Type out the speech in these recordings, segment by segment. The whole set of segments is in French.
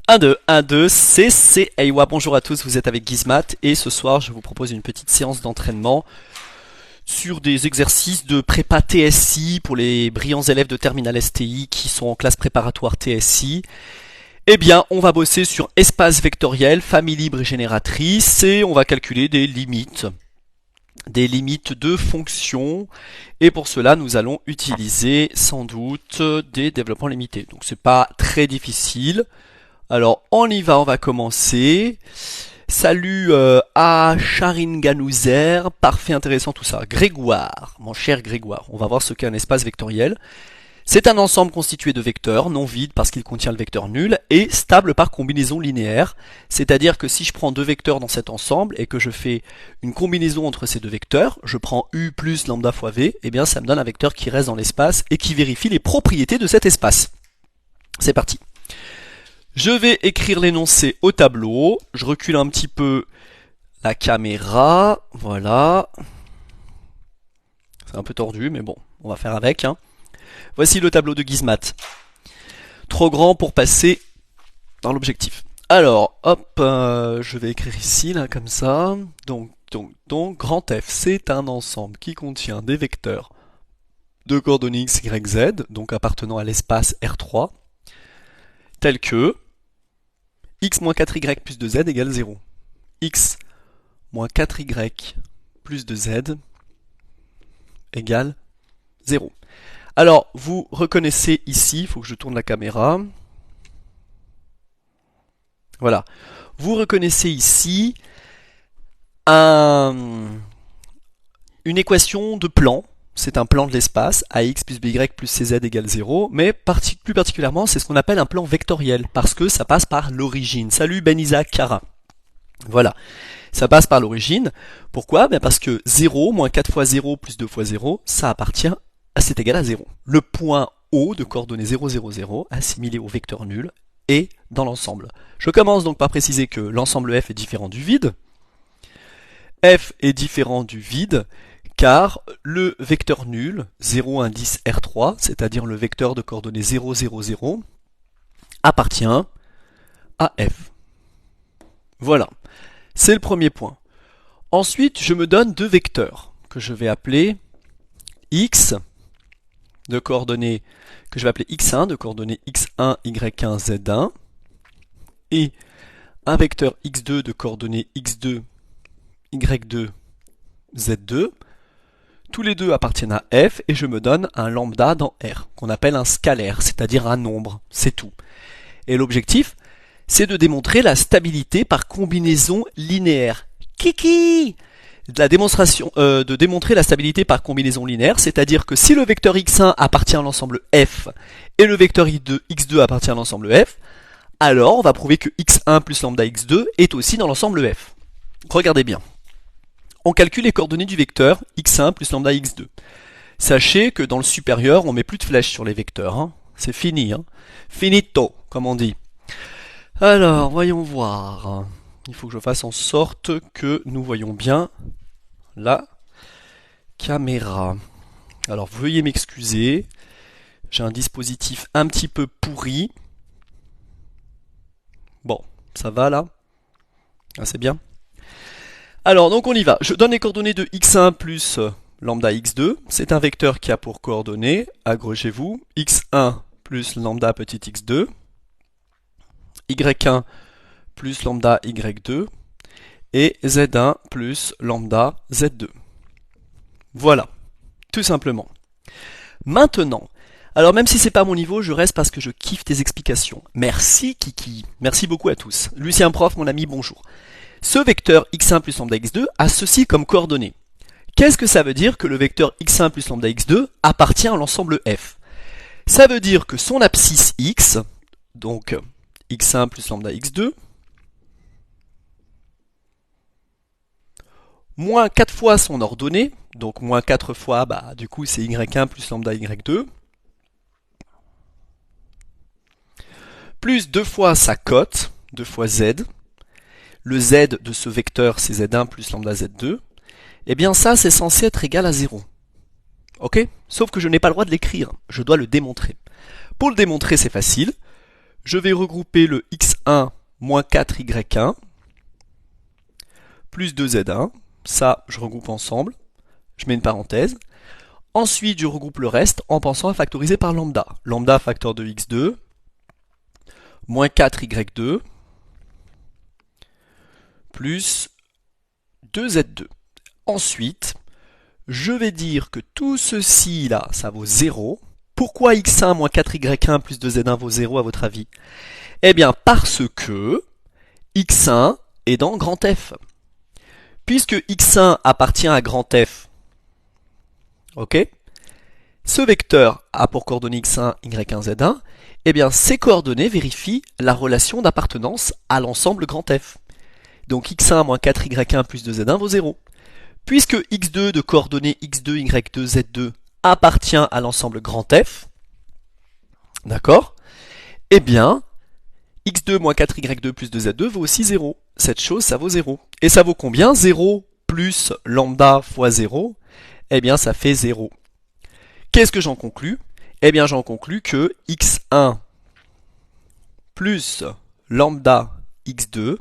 1, 2, c'est Eywa. Bonjour à tous, vous êtes avec Gizmat et ce soir je vous propose une petite séance d'entraînement sur des exercices de prépa TSI pour les brillants élèves de Terminal STI qui sont en classe préparatoire TSI. Eh bien, on va bosser sur espace vectoriel, famille libre et génératrice et on va calculer des limites de fonctions, et pour cela nous allons utiliser sans doute des développements limités. Donc c'est pas très difficile. Alors on y va, on va commencer. Salut à Charinganouzer, parfait, intéressant tout ça. Grégoire, mon cher Grégoire, on va voir ce qu'est un espace vectoriel. C'est un ensemble constitué de vecteurs, non vide parce qu'il contient le vecteur nul, et stable par combinaison linéaire. C'est-à-dire que si je prends deux vecteurs dans cet ensemble et que je fais une combinaison entre ces deux vecteurs, je prends U plus lambda fois V, et bien ça me donne un vecteur qui reste dans l'espace et qui vérifie les propriétés de cet espace. C'est parti. Je vais écrire l'énoncé au tableau. Je recule un petit peu la caméra. Voilà. C'est un peu tordu, mais bon, on va faire avec. Voici le tableau de Gizmat. Trop grand pour passer dans l'objectif. Alors, hop, je vais écrire ici, là, comme ça. Donc, grand F, c'est un ensemble qui contient des vecteurs de coordonnées x, y, z, donc appartenant à l'espace R3, tels que x moins 4y plus 2z égale 0. X moins 4y plus 2z égale 0. Alors, vous reconnaissez ici, il faut que je tourne la caméra. Voilà. Vous reconnaissez ici une équation de plan. C'est un plan de l'espace, ax plus by plus cz égale 0, mais plus particulièrement, c'est ce qu'on appelle un plan vectoriel, parce que ça passe par l'origine. Salut Ben Isaac Cara. Voilà. Ça passe par l'origine. Pourquoi? Parce que 0, moins 4 fois 0 plus 2 fois 0, ça appartient c'est égal à 0. Le point O de coordonnées 0, 0, 0, assimilé au vecteur nul, est dans l'ensemble. Je commence donc par préciser que l'ensemble F est différent du vide. F est différent du vide, car le vecteur nul, 0, 1, 10, R3, c'est-à-dire le vecteur de coordonnées 0, 0, 0, appartient à F. Voilà, c'est le premier point. Ensuite, je me donne deux vecteurs, que je vais appeler X, de coordonnées que je vais appeler x1, de coordonnées x1, y1, z1, et un vecteur x2 de coordonnées x2, y2, z2. Tous les deux appartiennent à f et je me donne un lambda dans R, qu'on appelle un scalaire, c'est-à-dire un nombre, c'est tout. Et l'objectif, c'est de démontrer la stabilité par combinaison linéaire. Kiki! La démonstration de démontrer la stabilité par combinaison linéaire, c'est-à-dire que si le vecteur x1 appartient à l'ensemble f et le vecteur x2 appartient à l'ensemble f, alors on va prouver que x1 plus lambda x2 est aussi dans l'ensemble f. Regardez bien. On calcule les coordonnées du vecteur x1 plus lambda x2. Sachez que dans le supérieur, on met plus de flèches sur les vecteurs. C'est fini. Finito, comme on dit. Alors, voyons voir. Il faut que je fasse en sorte que nous voyons bien la caméra. Alors veuillez m'excuser, j'ai un dispositif un petit peu pourri. Bon, ça va là? C'est bien. Alors donc on y va. Je donne les coordonnées de x1 plus lambda x2. C'est un vecteur qui a pour coordonnées, agrégez-vous, x1 plus lambda petit x2, y1 plus lambda y2 et z1 plus lambda z2. Voilà, tout simplement. Maintenant, alors même si c'est pas mon niveau, je reste parce que je kiffe tes explications. Merci Kiki, merci beaucoup à tous. Lucien Prof, mon ami, bonjour. Ce vecteur x1 plus lambda x2 a ceci comme coordonnées. Qu'est-ce que ça veut dire que le vecteur x1 plus lambda x2 appartient à l'ensemble f? Ça veut dire que son abscisse x, donc x1 plus lambda x2, moins 4 fois son ordonnée, donc moins 4 fois, du coup c'est y1 plus lambda y2, plus 2 fois sa cote, 2 fois z, le z de ce vecteur c'est z1 plus lambda z2, et bien ça c'est censé être égal à 0. Ok? Sauf que je n'ai pas le droit de l'écrire, je dois le démontrer. Pour le démontrer c'est facile, je vais regrouper le x1 moins 4y1 plus 2z1. Ça, je regroupe ensemble. Je mets une parenthèse. Ensuite, je regroupe le reste en pensant à factoriser par lambda. Lambda facteur de x2 moins 4y2 plus 2z2. Ensuite, je vais dire que tout ceci là, ça vaut 0. Pourquoi x1 moins 4y1 plus 2z1 vaut 0 à votre avis? Eh bien parce que x1 est dans grand F. Puisque x1 appartient à grand F, ok, ce vecteur a pour coordonnées x1, y1, z1, eh bien ces coordonnées vérifient la relation d'appartenance à l'ensemble grand F. Donc x1 moins 4y1 plus 2z1 vaut 0. Puisque x2 de coordonnées x2, y2, z2 appartient à l'ensemble grand F, d'accord, eh bien x2 moins 4y2 plus 2z2 vaut aussi 0. Cette chose, ça vaut 0. Et ça vaut combien? 0 plus lambda fois 0, eh bien ça fait 0. Qu'est-ce que j'en conclus? Eh bien j'en conclus que x1 plus lambda x2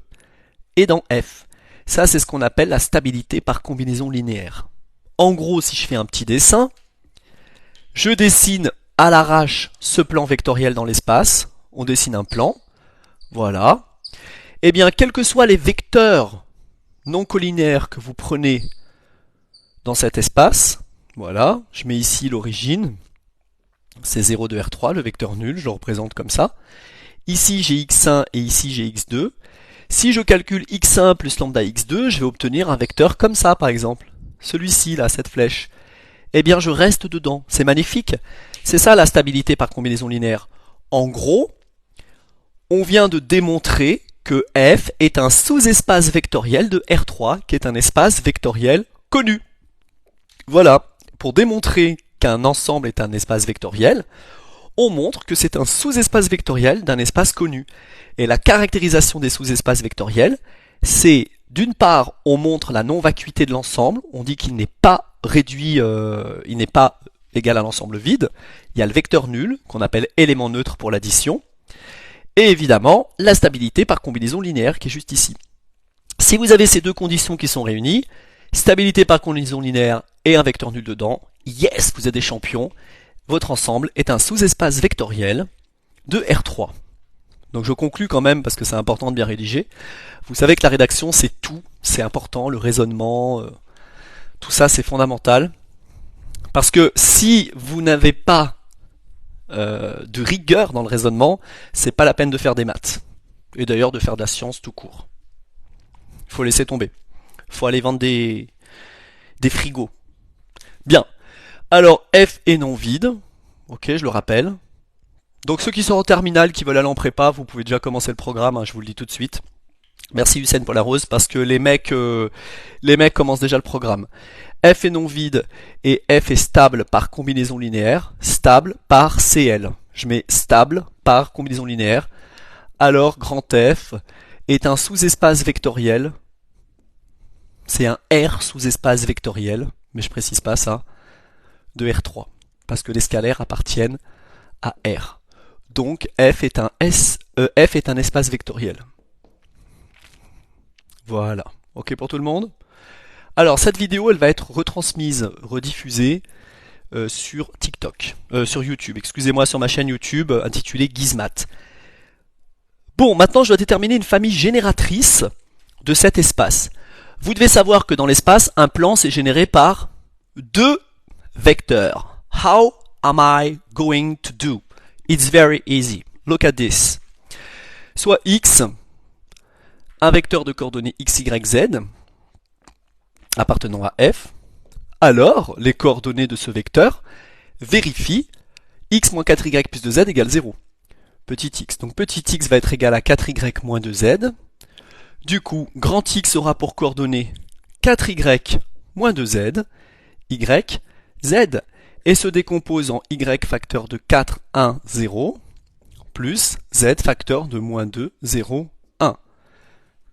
est dans F. Ça c'est ce qu'on appelle la stabilité par combinaison linéaire. En gros, si je fais un petit dessin, je dessine à l'arrache ce plan vectoriel dans l'espace. On dessine un plan. Voilà. Eh bien, quels que soient les vecteurs non collinéaires que vous prenez dans cet espace, voilà, je mets ici l'origine, c'est 0 de R3, le vecteur nul, je le représente comme ça. Ici j'ai x1 et ici j'ai x2. Si je calcule x1 plus lambda x2, je vais obtenir un vecteur comme ça par exemple. Celui-ci là, cette flèche. Eh bien je reste dedans, c'est magnifique. C'est ça la stabilité par combinaison linéaire. En gros, on vient de démontrer que F est un sous-espace vectoriel de R3, qui est un espace vectoriel connu. Voilà, pour démontrer qu'un ensemble est un espace vectoriel, on montre que c'est un sous-espace vectoriel d'un espace connu. Et la caractérisation des sous-espaces vectoriels, c'est d'une part, on montre la non-vacuité de l'ensemble, on dit qu'il n'est pas réduit, il n'est pas égal à l'ensemble vide, il y a le vecteur nul, qu'on appelle élément neutre pour l'addition, et évidemment, la stabilité par combinaison linéaire qui est juste ici. Si vous avez ces deux conditions qui sont réunies, stabilité par combinaison linéaire et un vecteur nul dedans, yes, vous êtes des champions, votre ensemble est un sous-espace vectoriel de R3. Donc je conclus quand même, parce que c'est important de bien rédiger. Vous savez que la rédaction c'est tout, c'est important, le raisonnement, tout ça c'est fondamental. Parce que si vous n'avez pas de rigueur dans le raisonnement, c'est pas la peine de faire des maths. Et d'ailleurs de faire de la science tout court. Il faut laisser tomber. Il faut aller vendre des frigos. Bien. Alors F est non vide. Ok, je le rappelle. Donc ceux qui sont en terminale, qui veulent aller en prépa, vous pouvez déjà commencer le programme, hein, je vous le dis tout de suite. Merci Hussein pour la rose, parce que les mecs commencent déjà le programme. F est non vide et F est stable par combinaison linéaire, stable par CL. Je mets stable par combinaison linéaire. Alors grand F est un sous-espace vectoriel. C'est un R sous-espace vectoriel, mais je précise pas ça, de R3, parce que les scalaires appartiennent à R. Donc F est un espace vectoriel. Voilà. Ok pour tout le monde? Alors cette vidéo, elle va être retransmise, rediffusée sur TikTok, sur YouTube, excusez-moi, sur ma chaîne YouTube intitulée Gizmat. Bon, maintenant je dois déterminer une famille génératrice de cet espace. Vous devez savoir que dans l'espace, un plan c'est généré par deux vecteurs. How am I going to do? It's very easy. Look at this. Soit x, un vecteur de coordonnées x, y, z, appartenant à f, alors les coordonnées de ce vecteur vérifient x moins 4y plus 2z égale 0. Petit x. Donc petit x va être égal à 4y moins 2z. Du coup, grand X aura pour coordonnées 4y moins 2z, y, z, et se décompose en y facteur de 4, 1, 0, plus z facteur de moins 2, 0, 1.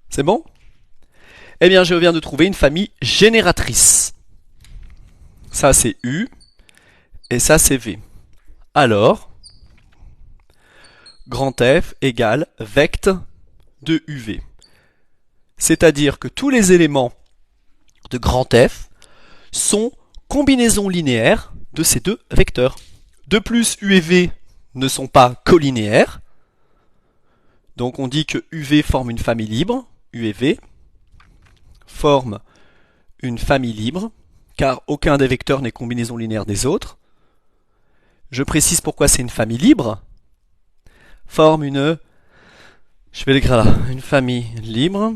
C'est bon? Eh bien, je viens de trouver une famille génératrice. Ça, c'est U, et ça, c'est V. Alors, grand F égale vect de UV. C'est-à-dire que tous les éléments de grand F sont combinaisons linéaires de ces deux vecteurs. De plus, U et V ne sont pas collinéaires. Donc on dit que UV forme une famille libre, U et V forment une famille libre, car aucun des vecteurs n'est combinaison linéaire des autres. Je précise pourquoi c'est une famille libre. Forme une, je vais l'écrire là, une famille libre,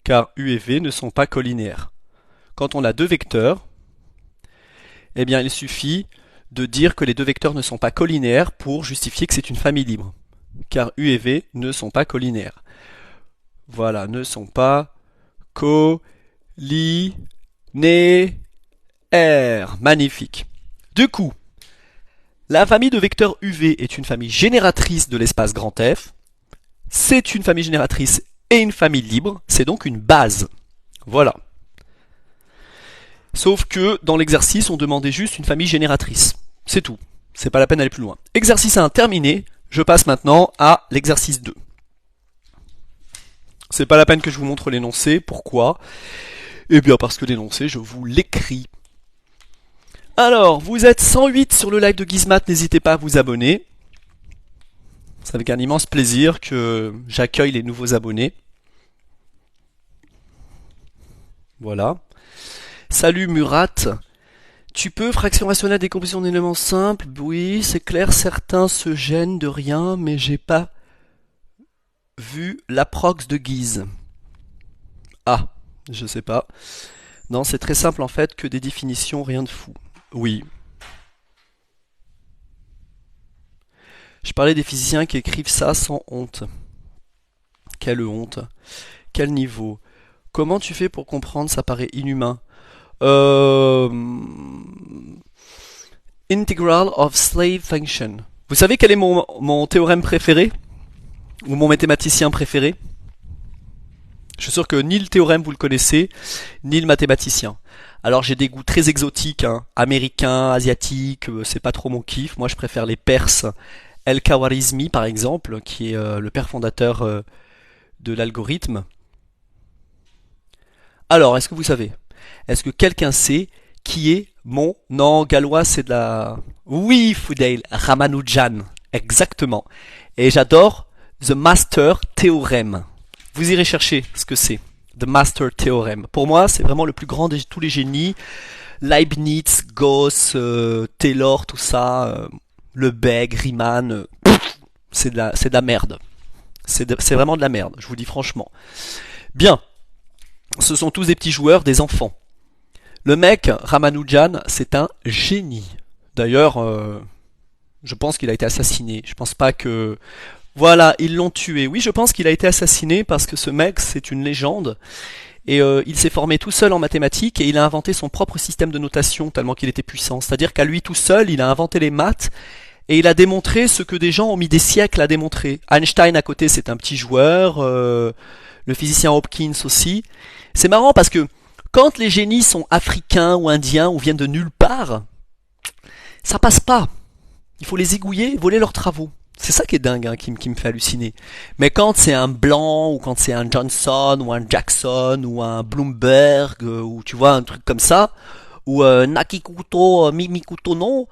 car U et V ne sont pas collinéaires. Quand on a deux vecteurs, eh bien il suffit de dire que les deux vecteurs ne sont pas collinéaires pour justifier que c'est une famille libre, car U et V ne sont pas collinéaires. Voilà, ne sont pas collinéaires. Magnifique. Du coup, la famille de vecteurs UV est une famille génératrice de l'espace grand F. C'est une famille génératrice et une famille libre. C'est donc une base. Voilà. Sauf que dans l'exercice, on demandait juste une famille génératrice. C'est tout. C'est pas la peine d'aller plus loin. Exercice 1 terminé. Je passe maintenant à l'exercice 2. C'est pas la peine que je vous montre l'énoncé. Pourquoi? Eh bien parce que l'énoncé, je vous l'écris. Alors, vous êtes 108 sur le live de Gizmat, n'hésitez pas à vous abonner. C'est avec un immense plaisir que j'accueille les nouveaux abonnés. Voilà. Salut Murat. Tu peux fraction rationnelle décomposition d'éléments simples? Oui, c'est clair, certains se gênent de rien, mais j'ai pas vu l'approx de Guise. Ah, je sais pas. Non, c'est très simple en fait, que des définitions, rien de fou. Oui. Je parlais des physiciens qui écrivent ça sans honte. Quelle honte. Quel niveau. Comment tu fais pour comprendre? Ça paraît inhumain. Integral of slave function. Vous savez quel est mon théorème préféré? Ou mon mathématicien préféré? Je suis sûr que ni le théorème vous le connaissez, ni le mathématicien. Alors j'ai des goûts très exotiques, hein, américains, asiatiques, c'est pas trop mon kiff. Moi je préfère les Perses. El-Khawarizmi par exemple, qui est le père fondateur de l'algorithme. Alors, est-ce que vous savez? Est-ce que quelqu'un sait qui est mon... Non, gallois c'est de la... Oui, Foudail, Ramanujan, exactement. Et j'adore The Master Theorem. Vous irez chercher ce que c'est. The Master Theorem. Pour moi, c'est vraiment le plus grand de tous les génies. Leibniz, Gauss, Taylor, tout ça, Lebesgue, Riemann, c'est de la merde. C'est vraiment de la merde, je vous dis franchement. Bien, ce sont tous des petits joueurs, des enfants. Le mec, Ramanujan, c'est un génie. D'ailleurs, je pense qu'il a été assassiné. Je pense pas que... Voilà, ils l'ont tué. Oui, je pense qu'il a été assassiné parce que ce mec, c'est une légende. Et il s'est formé tout seul en mathématiques et il a inventé son propre système de notation tellement qu'il était puissant. C'est-à-dire qu'à lui tout seul, il a inventé les maths et il a démontré ce que des gens ont mis des siècles à démontrer. Einstein à côté, c'est un petit joueur, le physicien Hopkins aussi. C'est marrant parce que quand les génies sont africains ou indiens ou viennent de nulle part, ça passe pas. Il faut les égouiller et voler leurs travaux. C'est ça qui est dingue, hein, qui me fait halluciner. Mais quand c'est un Blanc, ou quand c'est un Johnson, ou un Jackson, ou un Bloomberg, ou tu vois, un truc comme ça, ou Nakikuto, Mimikuto non,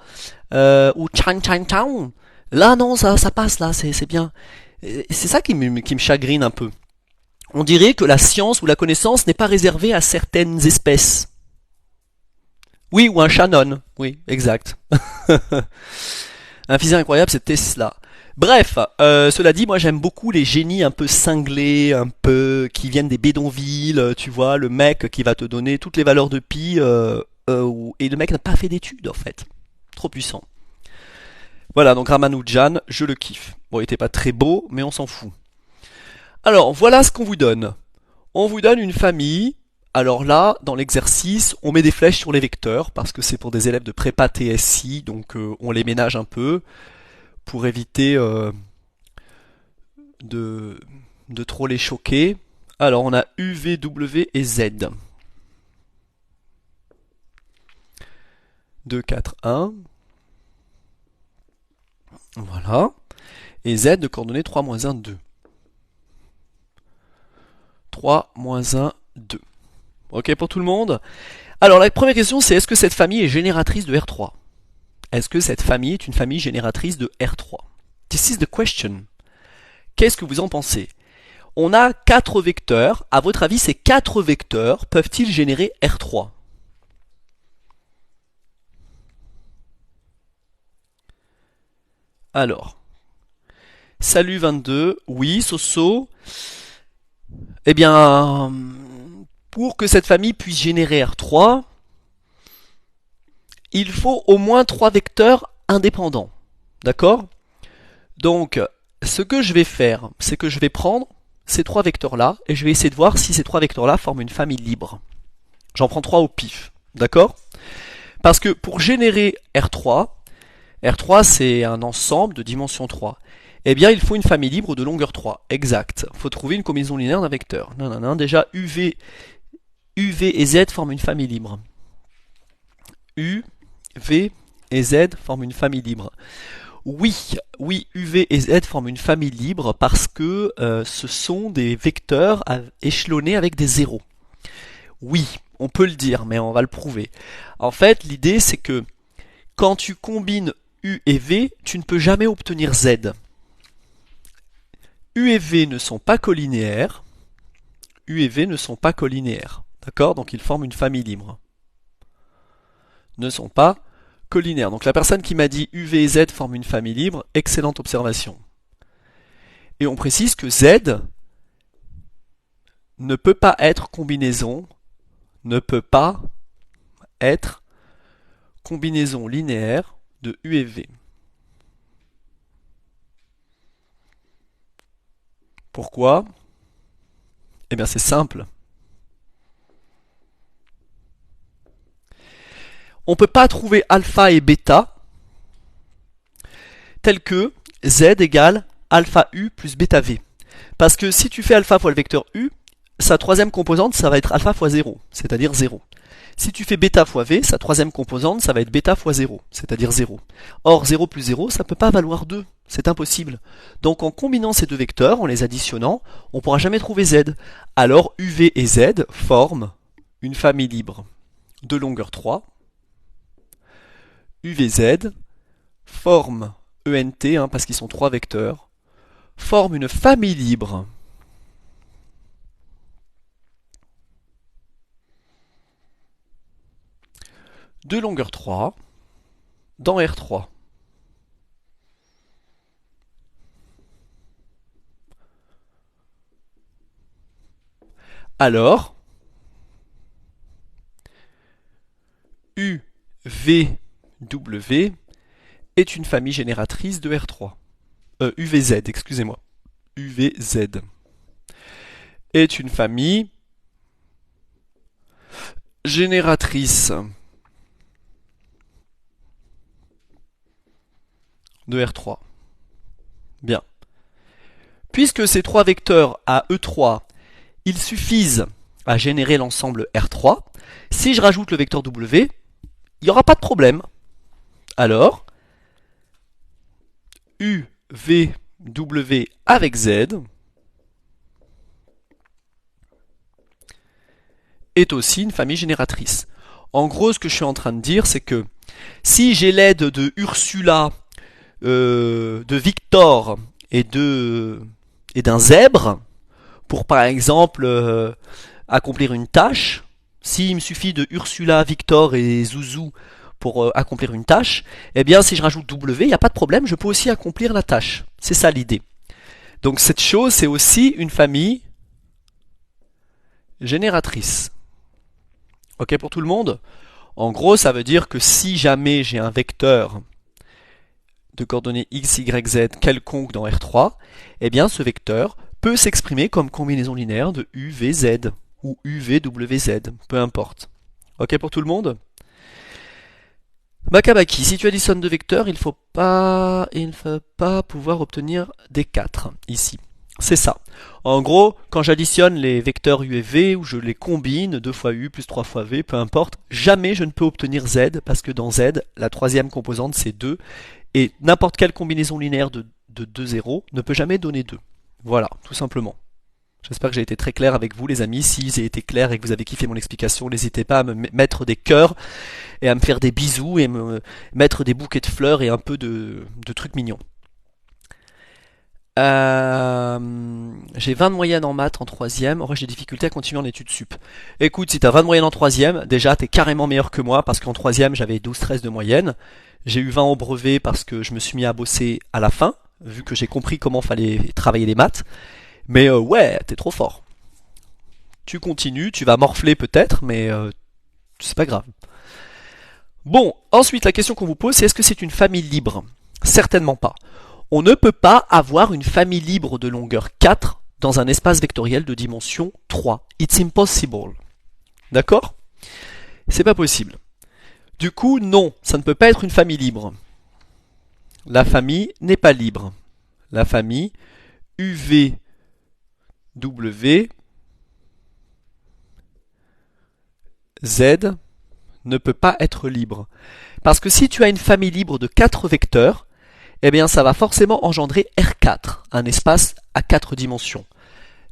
ou Chinatown, là non, ça passe, là, c'est bien. Et c'est ça qui me chagrine un peu. On dirait que la science ou la connaissance n'est pas réservée à certaines espèces. Oui, ou un Shannon, oui, exact. Un physicien incroyable, c'est Tesla. Bref, cela dit, moi j'aime beaucoup les génies un peu cinglés, un peu qui viennent des bidonvilles, tu vois, le mec qui va te donner toutes les valeurs de pi, et le mec n'a pas fait d'études en fait. Trop puissant. Voilà, donc Ramanujan, je le kiffe. Bon, il était pas très beau, mais on s'en fout. Alors, voilà ce qu'on vous donne. On vous donne une famille. Alors là, dans l'exercice, on met des flèches sur les vecteurs, parce que c'est pour des élèves de prépa TSI, donc on les ménage un peu, pour éviter de trop les choquer. Alors on a U, V, W et Z. 2, 4, 1. Voilà. Et z de coordonnées 3, moins 1, 2. 3, moins 1, 2. Ok pour tout le monde? Alors la première question c'est est-ce que cette famille est génératrice de R3? Est-ce que cette famille est une famille génératrice de R3? This is the question. Qu'est-ce que vous en pensez? On a 4 vecteurs. À votre avis, ces 4 vecteurs peuvent-ils générer R3? Alors, salut 22, oui, Soso. Eh bien, pour que cette famille puisse générer R3, il faut au moins 3 vecteurs indépendants. D'accord? Donc, ce que je vais faire, c'est que je vais prendre ces 3 vecteurs-là et je vais essayer de voir si ces 3 vecteurs-là forment une famille libre. J'en prends 3 au pif. D'accord? Parce que pour générer R3 c'est un ensemble de dimension 3. Eh bien, il faut une famille libre de longueur 3. Exact. Il faut trouver une combinaison linéaire d'un vecteur. Déjà, UV et Z forment une famille libre. U, V et Z forment une famille libre. Oui, UV et Z forment une famille libre parce que ce sont des vecteurs échelonnés avec des zéros. Oui, on peut le dire, mais on va le prouver. En fait, l'idée c'est que quand tu combines U et V, tu ne peux jamais obtenir Z. U et V ne sont pas collinéaires. U et V ne sont pas collinéaires. D'accord? Donc ils forment une famille libre. Ne sont pas collinéaires. Donc la personne qui m'a dit UV et Z forment une famille libre, excellente observation. Et on précise que Z ne peut pas être combinaison, linéaire de U et V. Pourquoi? Eh bien c'est simple. On ne peut pas trouver alpha et bêta tel que Z égale alpha U plus bêta V. Parce que si tu fais alpha fois le vecteur U, sa troisième composante, ça va être alpha fois 0, c'est-à-dire 0. Si tu fais bêta fois V, sa troisième composante, ça va être bêta fois 0, c'est-à-dire 0. Or, 0 plus 0, ça ne peut pas valoir 2, c'est impossible. Donc en combinant ces deux vecteurs, en les additionnant, on ne pourra jamais trouver Z. Alors UV et Z forment une famille libre de longueur 3. UVZ forment ENT, parce qu'ils sont 3 vecteurs, forment une famille libre de longueur 3 dans R3. Alors, UVW est une famille génératrice de R3. UVZ, excusez-moi. UVZ est une famille génératrice de R3. Bien. Puisque ces 3 vecteurs à E3, ils suffisent à générer l'ensemble R3, si je rajoute le vecteur W, il n'y aura pas de problème. Alors, UVW avec Z est aussi une famille génératrice. En gros, ce que je suis en train de dire, c'est que si j'ai l'aide de Ursula, de Victor et d'un zèbre, pour par exemple accomplir une tâche, s'il me suffit de Ursula, Victor et Zouzou pour accomplir une tâche, eh bien si je rajoute W, il n'y a pas de problème, je peux aussi accomplir la tâche. C'est ça l'idée. Donc cette chose, c'est aussi une famille génératrice. Ok pour tout le monde? En gros, ça veut dire que si jamais j'ai un vecteur de coordonnées x, y, z quelconque dans R3, eh bien ce vecteur peut s'exprimer comme combinaison linéaire de u, v, z ou u, v, w, z, peu importe. Ok pour tout le monde? Bakabaki, si tu additionnes deux vecteurs, il ne faut pas pouvoir obtenir des 4 ici. C'est ça. En gros, quand j'additionne les vecteurs u et v, ou je les combine, 2 fois u plus 3 fois v, peu importe, jamais je ne peux obtenir z, parce que dans z, la troisième composante c'est 2, Et n'importe quelle combinaison linéaire de deux zéros ne peut jamais donner 2. Voilà, tout simplement. J'espère que j'ai été très clair avec vous les amis. Si j'ai été clair et que vous avez kiffé mon explication, n'hésitez pas à me mettre des cœurs et à me faire des bisous et me mettre des bouquets de fleurs et un peu de trucs mignons. J'ai 20 de moyenne en maths en troisième. J'ai des difficultés à continuer en études sup. Écoute, si t'as 20 de moyenne en troisième, déjà t'es carrément meilleur que moi parce qu'en troisième j'avais 12-13 de moyenne. J'ai eu 20 au brevet parce que je me suis mis à bosser à la fin, vu que j'ai compris comment fallait travailler les maths. Mais ouais, t'es trop fort. Tu continues, tu vas morfler peut-être, mais c'est pas grave. Bon, ensuite la question qu'on vous pose, c'est est-ce que c'est une famille libre? Certainement pas. On ne peut pas avoir une famille libre de longueur 4 dans un espace vectoriel de dimension 3. It's impossible. D'accord? C'est pas possible. Du coup, non, ça ne peut pas être une famille libre. La famille n'est pas libre. La famille UVW Z ne peut pas être libre. Parce que si tu as une famille libre de 4 vecteurs, eh bien ça va forcément engendrer R4, un espace à 4 dimensions.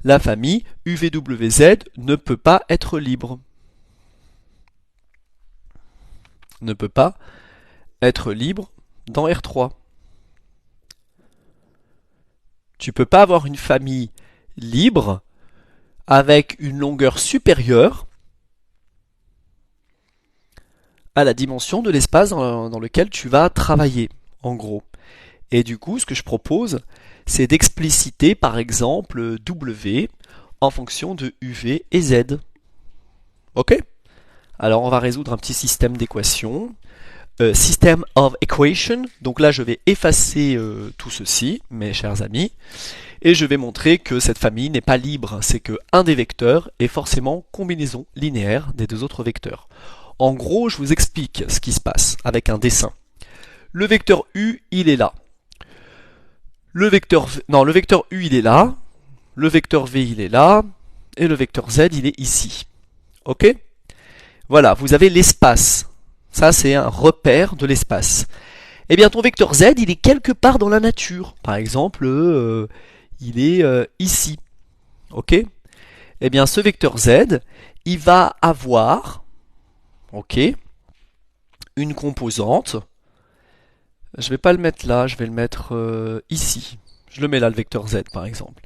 La famille UVWZ ne peut pas être libre. Ne peut pas être libre dans R3. Tu peux pas avoir une famille libre avec une longueur supérieure à la dimension de l'espace dans lequel tu vas travailler, en gros. Et du coup, ce que je propose, c'est d'expliciter par exemple W en fonction de UV et Z. Ok? Alors on va résoudre un petit système d'équations. System of equation. Donc là, je vais effacer tout ceci, mes chers amis, et je vais montrer que cette famille n'est pas libre. C'est que un des vecteurs est forcément combinaison linéaire des deux autres vecteurs. En gros, je vous explique ce qui se passe avec un dessin. Le vecteur U, il est là. Le vecteur U, il est là. Le vecteur V, il est là. Et le vecteur Z, il est ici. Ok? Voilà, vous avez l'espace. Ça, c'est un repère de l'espace. Eh bien, ton vecteur Z, il est quelque part dans la nature. Par exemple, il est ici. Ok? Eh bien, ce vecteur Z, il va avoir, ok, une composante. Je ne vais pas le mettre là, je vais le mettre ici. Je le mets là, le vecteur Z, par exemple.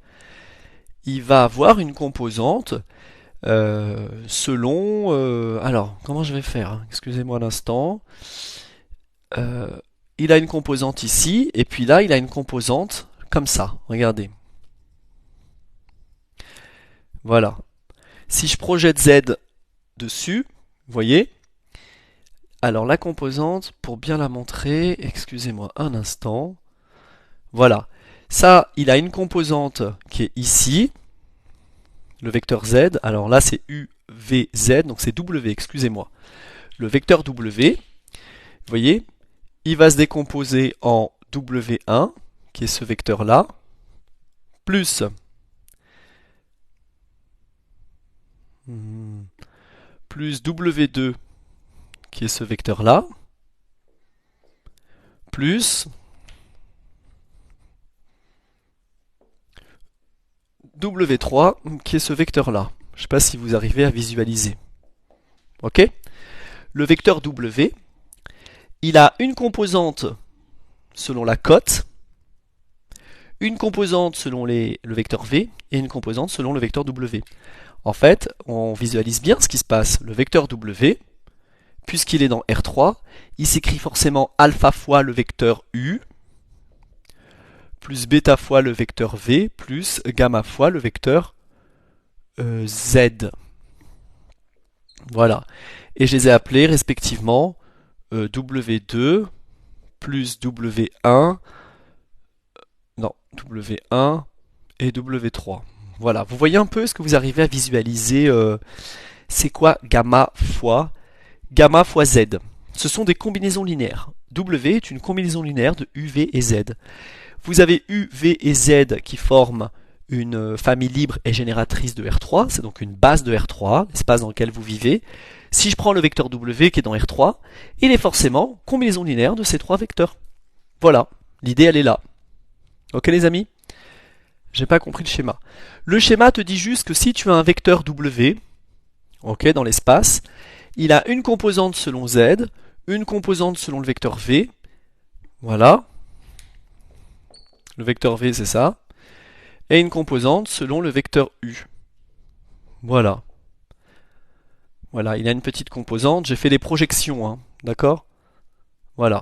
Il va avoir une composante selon... alors, comment je vais faire? Excusez-moi un instant. Il a une composante ici, et puis là, il a une composante comme ça. Regardez. Voilà. Si je projette Z dessus, vous voyez? Alors, la composante, pour bien la montrer, excusez-moi un instant. Voilà. Ça, il a une composante qui est ici. Le vecteur Z, alors là c'est UVZ, donc c'est W, excusez-moi. Le vecteur W, vous voyez, il va se décomposer en W1, qui est ce vecteur-là, plus W2, qui est ce vecteur-là, plus W3, qui est ce vecteur-là. Je ne sais pas si vous arrivez à visualiser. Ok? Le vecteur W, il a une composante selon la cote, une composante selon le vecteur V et une composante selon le vecteur W. En fait, on visualise bien ce qui se passe. Le vecteur W, puisqu'il est dans R3, il s'écrit forcément alpha fois le vecteur U, plus bêta fois le vecteur V, plus gamma fois le vecteur Z. Voilà. Et je les ai appelés respectivement W2 plus W1, non, W1 et W3. Voilà. Vous voyez un peu ce que vous arrivez à visualiser. C'est quoi gamma fois Z? Ce sont des combinaisons linéaires. W est une combinaison linéaire de U, V et Z. Vous avez U, V et Z qui forment une famille libre et génératrice de R3, c'est donc une base de R3, l'espace dans lequel vous vivez. Si je prends le vecteur W qui est dans R3, il est forcément combinaison linéaire de ces trois vecteurs. Voilà, l'idée elle est là. Ok les amis? J'ai pas compris le schéma. Le schéma te dit juste que si tu as un vecteur W, ok, dans l'espace, il a une composante selon Z, une composante selon le vecteur V, voilà, le vecteur V c'est ça, et une composante selon le vecteur U. Voilà. Voilà, il a une petite composante, j'ai fait les projections, hein, d'accord? Voilà.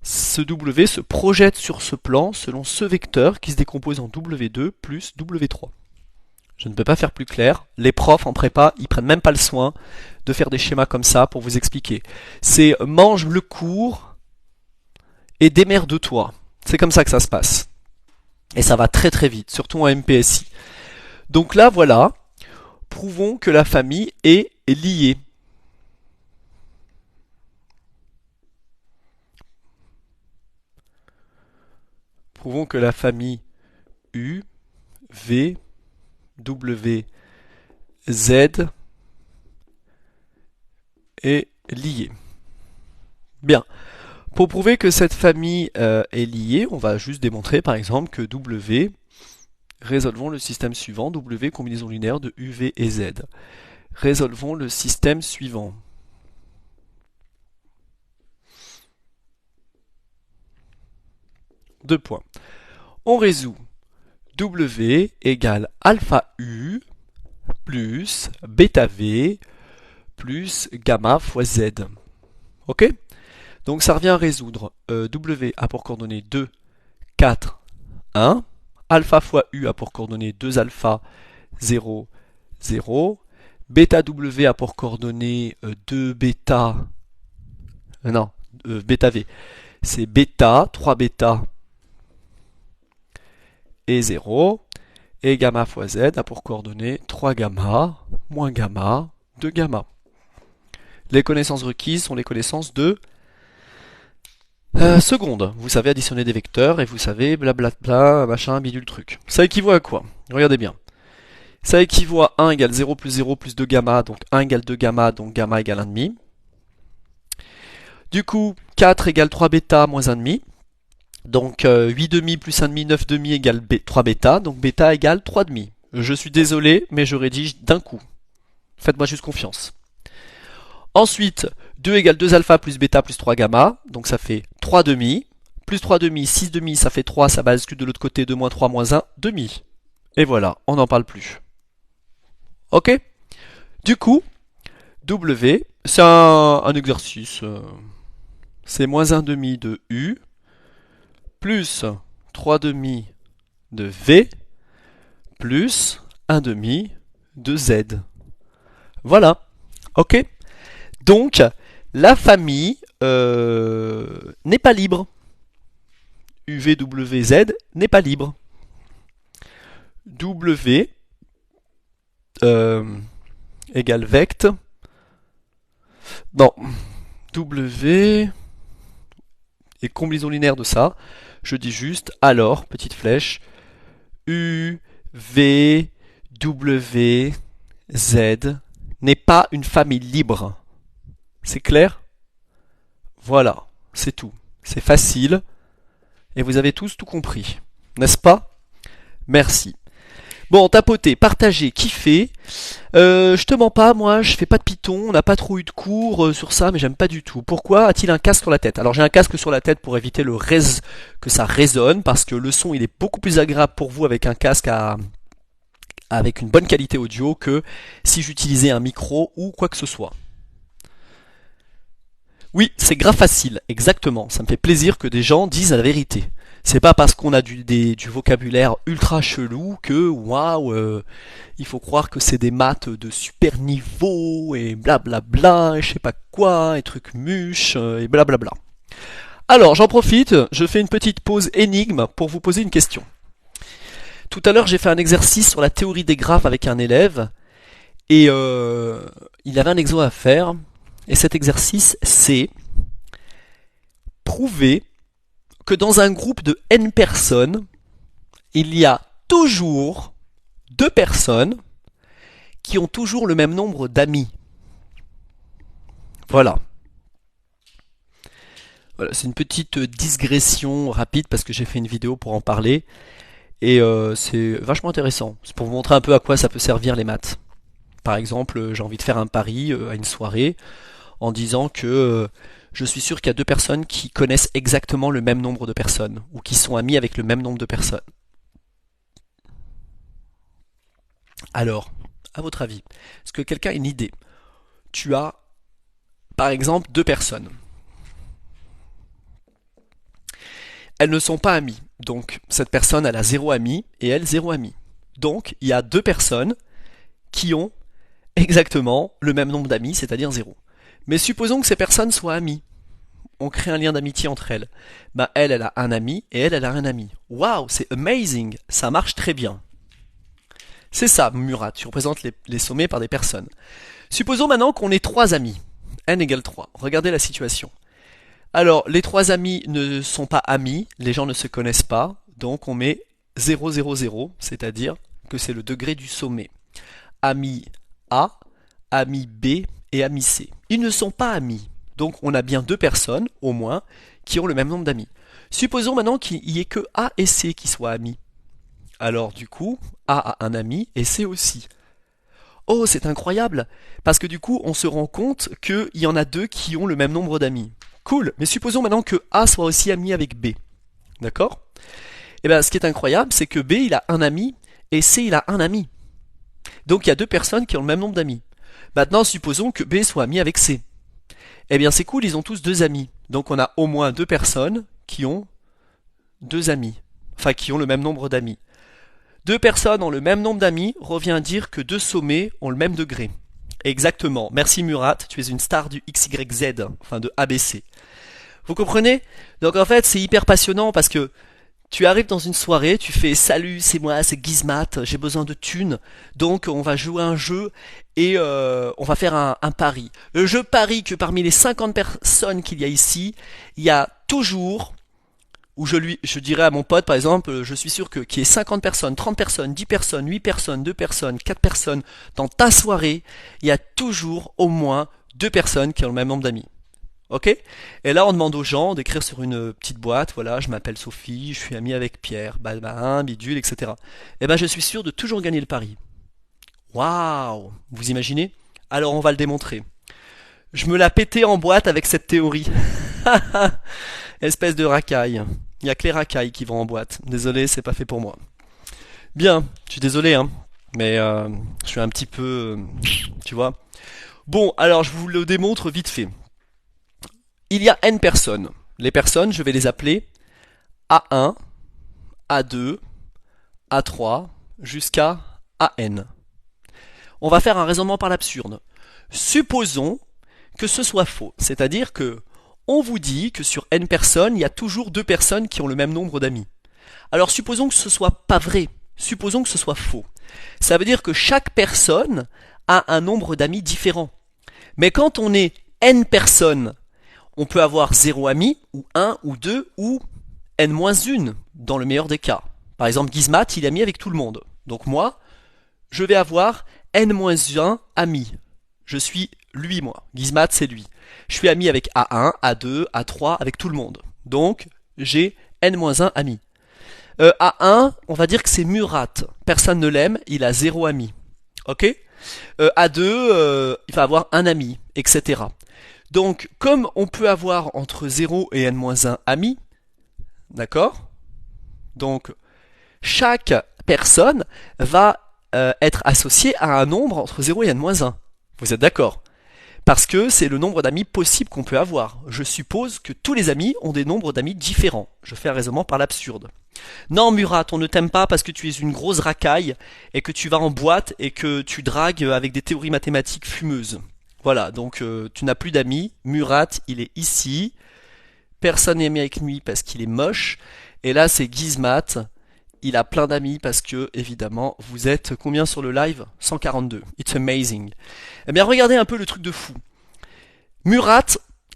Ce W se projette sur ce plan selon ce vecteur qui se décompose en W2 plus W3. Je ne peux pas faire plus clair. Les profs en prépa, ils prennent même pas le soin de faire des schémas comme ça pour vous expliquer. C'est mange le cours et démerde-toi. C'est comme ça que ça se passe. Et ça va très très vite, surtout en MPSI. Donc là, voilà. Prouvons que la famille est liée. Prouvons que la famille U, V, W, Z est liée. Bien. Pour prouver que cette famille est liée, on va juste démontrer par exemple que W, résolvons le système suivant, W combinaison linéaire de U, V et Z. Résolvons le système suivant. Deux points. On résout W égale alpha U plus bêta V plus gamma fois Z. Ok? Donc ça revient à résoudre W a pour coordonnées 2, 4, 1. Alpha fois U a pour coordonnées 2 alpha, 0, 0. Bêta W a pour coordonnées 2 bêta. Non, bêta V. C'est bêta, 3 bêta et 0. Et gamma fois Z a pour coordonnées 3 gamma, moins gamma, 2 gamma. Les connaissances requises sont les connaissances de seconde. Vous savez additionner des vecteurs et vous savez blablabla, machin, bidule truc. Ça équivaut à quoi? Regardez bien. Ça équivaut à 1 égale 0 plus 2 gamma, donc 1 égale 2 gamma, donc gamma égale 1,5. Du coup, 4 égale 3 bêta moins 1,5. Donc 8 demi plus 1,5, 9 demi égale 3 bêta, donc bêta égale 3 demi. Je suis désolé, mais je rédige d'un coup. Faites-moi juste confiance. Ensuite, 2 égale 2 alpha plus bêta plus 3 gamma, donc ça fait 3 demi. Plus 3 demi, 6 demi, ça fait 3, ça bascule de l'autre côté, 2 moins 3 moins 1, demi. Et voilà, on n'en parle plus. Ok? Du coup, W, c'est un exercice. C'est moins 1 demi de U, plus 3 demi de V, plus 1 demi de Z. Voilà. Ok? Donc, la famille n'est pas libre. UVWZ n'est pas libre. W égale vect. Non. W et combinaison linéaire de ça. Je dis juste, alors, petite flèche, U, V, W, Z n'est pas une famille libre. C'est clair? Voilà, c'est tout. C'est facile. Et vous avez tous tout compris. N'est-ce pas? Merci. Bon, tapotez, partagez, kiffez. Je te mens pas, moi, je fais pas de Python, on n'a pas trop eu de cours sur ça, mais j'aime pas du tout. Pourquoi a-t-il un casque sur la tête? Alors j'ai un casque sur la tête pour éviter que ça résonne, parce que le son il est beaucoup plus agréable pour vous avec un casque avec une bonne qualité audio que si j'utilisais un micro ou quoi que ce soit. Oui, c'est grave facile, exactement. Ça me fait plaisir que des gens disent la vérité. C'est pas parce qu'on a du vocabulaire ultra chelou que, waouh, il faut croire que c'est des maths de super niveau, et blablabla, et je sais pas quoi, et trucs mûches, et blablabla. Alors, j'en profite, je fais une petite pause énigme pour vous poser une question. Tout à l'heure, j'ai fait un exercice sur la théorie des graphes avec un élève, et il avait un exo à faire, et cet exercice, c'est prouver que dans un groupe de n personnes, il y a toujours 2 personnes qui ont toujours le même nombre d'amis. Voilà. Voilà, c'est une petite digression rapide parce que j'ai fait une vidéo pour en parler et c'est vachement intéressant. C'est pour vous montrer un peu à quoi ça peut servir les maths. Par exemple, j'ai envie de faire un pari à une soirée en disant que je suis sûr qu'il y a deux personnes qui connaissent exactement le même nombre de personnes ou qui sont amis avec le même nombre de personnes. Alors, à votre avis, est-ce que quelqu'un a une idée? Tu as, par exemple, deux personnes. Elles ne sont pas amies. Donc, cette personne, elle a zéro ami et elle, zéro ami. Donc, il y a deux personnes qui ont exactement le même nombre d'amis, c'est-à-dire zéro. Mais supposons que ces personnes soient amies. On crée un lien d'amitié entre elles. Bah, elle a un ami et elle a un ami. Waouh, c'est amazing. Ça marche très bien. C'est ça, Murat. Tu représentes les sommets par des personnes. Supposons maintenant qu'on ait trois amis. N égale 3. Regardez la situation. Alors, les trois amis ne sont pas amis, les gens ne se connaissent pas, donc on met 0, 0, 0, c'est-à-dire que c'est le degré du sommet. Ami A, ami B et ami C. Ils ne sont pas amis, donc on a bien deux personnes, au moins, qui ont le même nombre d'amis. Supposons maintenant qu'il n'y ait que A et C qui soient amis. Alors du coup, A a un ami et C aussi. Oh, c'est incroyable, parce que du coup, on se rend compte qu'il y en a deux qui ont le même nombre d'amis. Cool, mais supposons maintenant que A soit aussi ami avec B. D'accord? Et bien, ce qui est incroyable, c'est que B, il a un ami, et C, il a un ami. Donc, il y a deux personnes qui ont le même nombre d'amis. Maintenant, supposons que B soit ami avec C. Eh bien, c'est cool, ils ont tous deux amis. Donc, on a au moins deux personnes qui ont deux amis. Enfin, qui ont le même nombre d'amis. Deux personnes ont le même nombre d'amis revient à dire que deux sommets ont le même degré. Exactement. Merci Murat, tu es une star du XYZ, enfin de ABC. Vous comprenez? Donc en fait, c'est hyper passionnant parce que tu arrives dans une soirée, tu fais salut, c'est moi, c'est Gizmat, j'ai besoin de thunes, donc on va jouer à un jeu et on va faire un pari. Je parie que parmi les 50 personnes qu'il y a ici, il y a toujours où je dirais à mon pote, par exemple, je suis sûr que qu'il y ait 50 personnes, 30 personnes, 10 personnes, 8 personnes, 2 personnes, 4 personnes, dans ta soirée, il y a toujours au moins deux personnes qui ont le même nombre d'amis. Ok? Et là, on demande aux gens d'écrire sur une petite boîte, voilà, je m'appelle Sophie, je suis amie avec Pierre, bidule, etc. Et ben, je suis sûr de toujours gagner le pari. Waouh! Vous imaginez? Alors, on va le démontrer. Je me la pétais en boîte avec cette théorie. Espèce de racaille. Il y a que les racailles qui vont en boîte. Désolé, c'est pas fait pour moi. Bien, je suis désolé, hein. Mais je suis un petit peu... tu vois. Bon, alors je vous le démontre vite fait. Il y a n personnes. Les personnes, je vais les appeler A1, A2, A3, jusqu'à AN. On va faire un raisonnement par l'absurde. Supposons que ce soit faux. C'est-à-dire que on vous dit que sur n personnes, il y a toujours deux personnes qui ont le même nombre d'amis. Alors supposons que ce soit pas vrai. Supposons que ce soit faux. Ça veut dire que chaque personne a un nombre d'amis différent. Mais quand on est n personnes, on peut avoir 0 amis, ou 1, ou 2, ou n-1, dans le meilleur des cas. Par exemple, Gizmat, il est ami avec tout le monde. Donc moi, je vais avoir n-1 amis. Je suis lui, moi. Gizmat, c'est lui. Je suis ami avec A1, A2, A3, avec tout le monde. Donc, j'ai n-1 amis. A1, on va dire que c'est Murat. Personne ne l'aime, il a 0 amis. Ok? A2, il va avoir un ami, etc. Donc, comme on peut avoir entre 0 et n-1 amis, d'accord? Donc, chaque personne va être associée à un nombre entre 0 et n-1. Vous êtes d'accord? Parce que c'est le nombre d'amis possible qu'on peut avoir. Je suppose que tous les amis ont des nombres d'amis différents. Je fais un raisonnement par l'absurde. Non, Murat, on ne t'aime pas parce que tu es une grosse racaille et que tu vas en boîte et que tu dragues avec des théories mathématiques fumeuses. Voilà, donc tu n'as plus d'amis. Murat, il est ici. Personne n'est ami avec lui parce qu'il est moche. Et là, c'est Gizmat. Il a plein d'amis parce que, évidemment, vous êtes combien sur le live? 142. It's amazing. Eh bien, regardez un peu le truc de fou. Murat,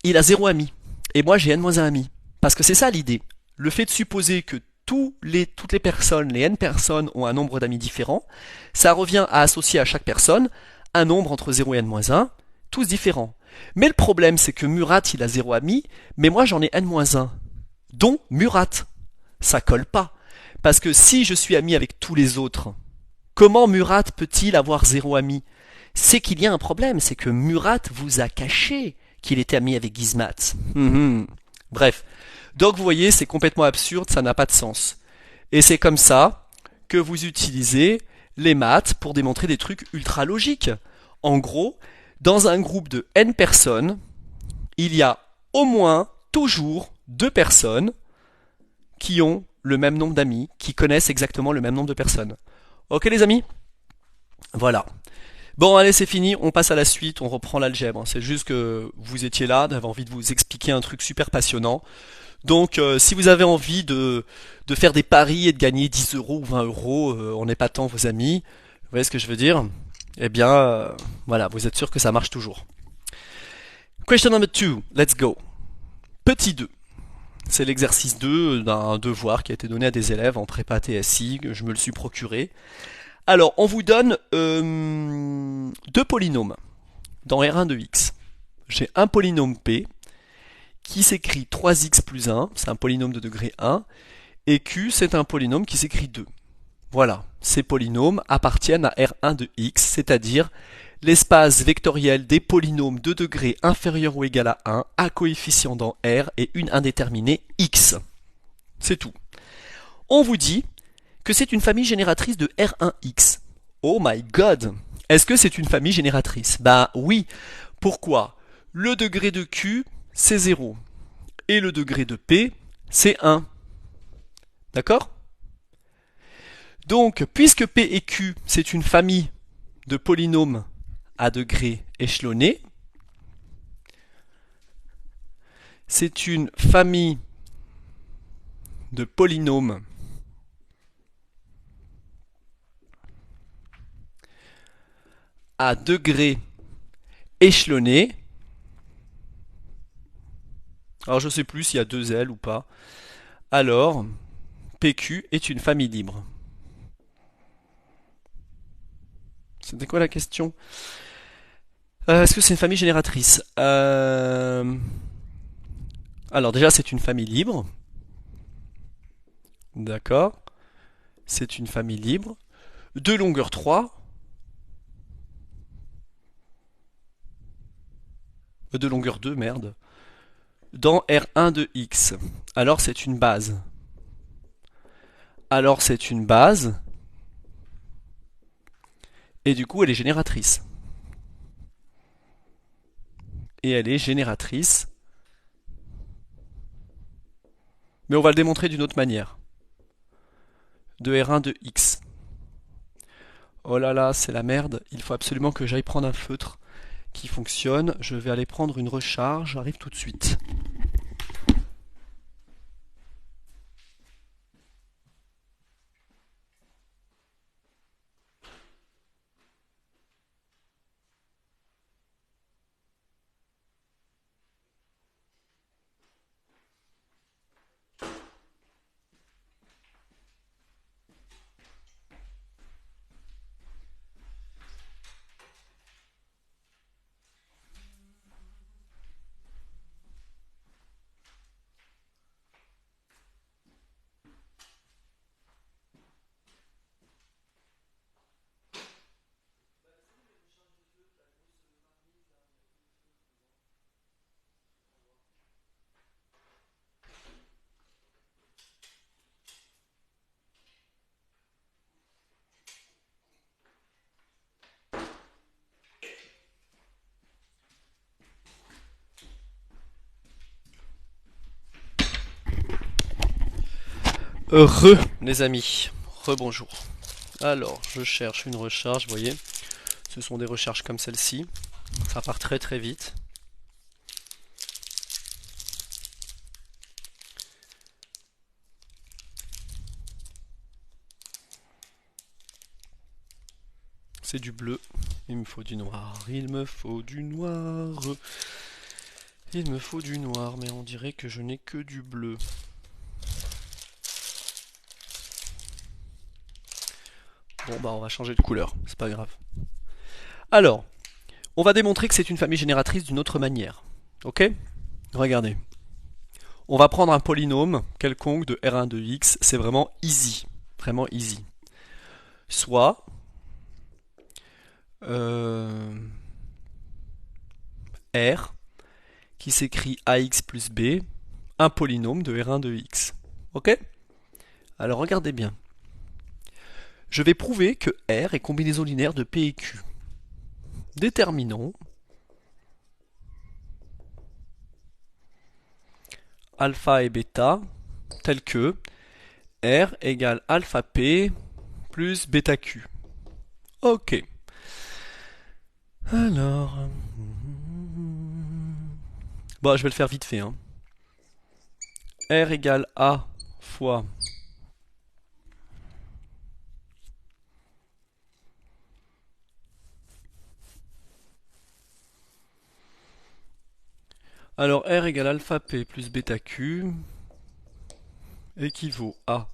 il a 0 ami. Et moi, j'ai n-1 ami. Parce que c'est ça l'idée. Le fait de supposer que toutes les personnes, les n personnes, ont un nombre d'amis différents, ça revient à associer à chaque personne un nombre entre 0 et n-1, tous différents. Mais le problème, c'est que Murat, il a 0 amis, mais moi j'en ai n-1, dont Murat. Ça colle pas. Parce que si je suis ami avec tous les autres, comment Murat peut-il avoir 0 ami? C'est qu'il y a un problème, c'est que Murat vous a caché qu'il était ami avec Gizmat. Bref. Donc vous voyez, c'est complètement absurde, ça n'a pas de sens. Et c'est comme ça que vous utilisez les maths pour démontrer des trucs ultra logiques. En gros, dans un groupe de n personnes, il y a au moins toujours 2 personnes qui ont le même nombre d'amis, qui connaissent exactement le même nombre de personnes. Ok les amis? Voilà. Bon allez c'est fini, on passe à la suite, on reprend l'algèbre. C'est juste que vous étiez là, j'avais envie de vous expliquer un truc super passionnant. Donc si vous avez envie de faire des paris et de gagner 10 euros ou 20 euros en épatant vos amis, vous voyez ce que je veux dire? Eh bien voilà, vous êtes sûr que ça marche toujours. Question number 2, let's go. Petit 2. C'est l'exercice 2 d'un devoir qui a été donné à des élèves en prépa TSI, que je me le suis procuré. Alors, on vous donne 2 polynômes dans R1 de x. J'ai un polynôme P qui s'écrit 3x plus 1, c'est un polynôme de degré 1, et Q, c'est un polynôme qui s'écrit 2. Voilà, ces polynômes appartiennent à R1 de x, c'est-à-dire l'espace vectoriel des polynômes de degré inférieur ou égal à 1 à coefficient dans R et une indéterminée x. C'est tout. On vous dit que c'est une famille génératrice de R1x. Oh my god! Est-ce que c'est une famille génératrice? Bah oui. Pourquoi? Le degré de Q, c'est 0. Et le degré de P, c'est 1. D'accord? Donc, puisque P et Q, c'est une famille de polynômes à degré échelonné, c'est une famille de polynômes à degré échelonné. Alors je ne sais plus s'il y a 2 L ou pas. Alors, PQ est une famille libre. C'était quoi la question? Est-ce que c'est une famille génératrice? Alors déjà c'est une famille libre. D'accord. C'est une famille libre. De longueur 3. De longueur 2, merde. Dans R1 de X. Alors c'est une base. Alors c'est une base. Et du coup elle est génératrice. Et elle est génératrice. Mais on va le démontrer d'une autre manière. De R1 de X. Oh là là, c'est la merde. Il faut absolument que j'aille prendre un feutre qui fonctionne. Je vais aller prendre une recharge. J'arrive tout de suite. Les amis, rebonjour. Alors, je cherche une recharge, vous voyez. Ce sont des recharges comme celle-ci. Ça part très très vite. C'est du bleu. Il me faut du noir. Il me faut du noir. Il me faut du noir, mais on dirait que je n'ai que du bleu. Bon bah on va changer de couleur, c'est pas grave. Alors, On va démontrer que c'est une famille génératrice d'une autre manière. Ok? Regardez. On va prendre un polynôme quelconque de R1 de x, c'est vraiment easy. Vraiment easy. Soit R qui s'écrit ax plus b, un polynôme de R1 de x. Ok? Alors regardez bien. Je vais prouver que R est combinaison linéaire de P et Q. Déterminons alpha et bêta tel que R égale alpha P plus bêta Q. Ok. Alors... Bon, je vais le faire vite fait. R égale A fois... Alors R égale alpha P plus bêta Q équivaut à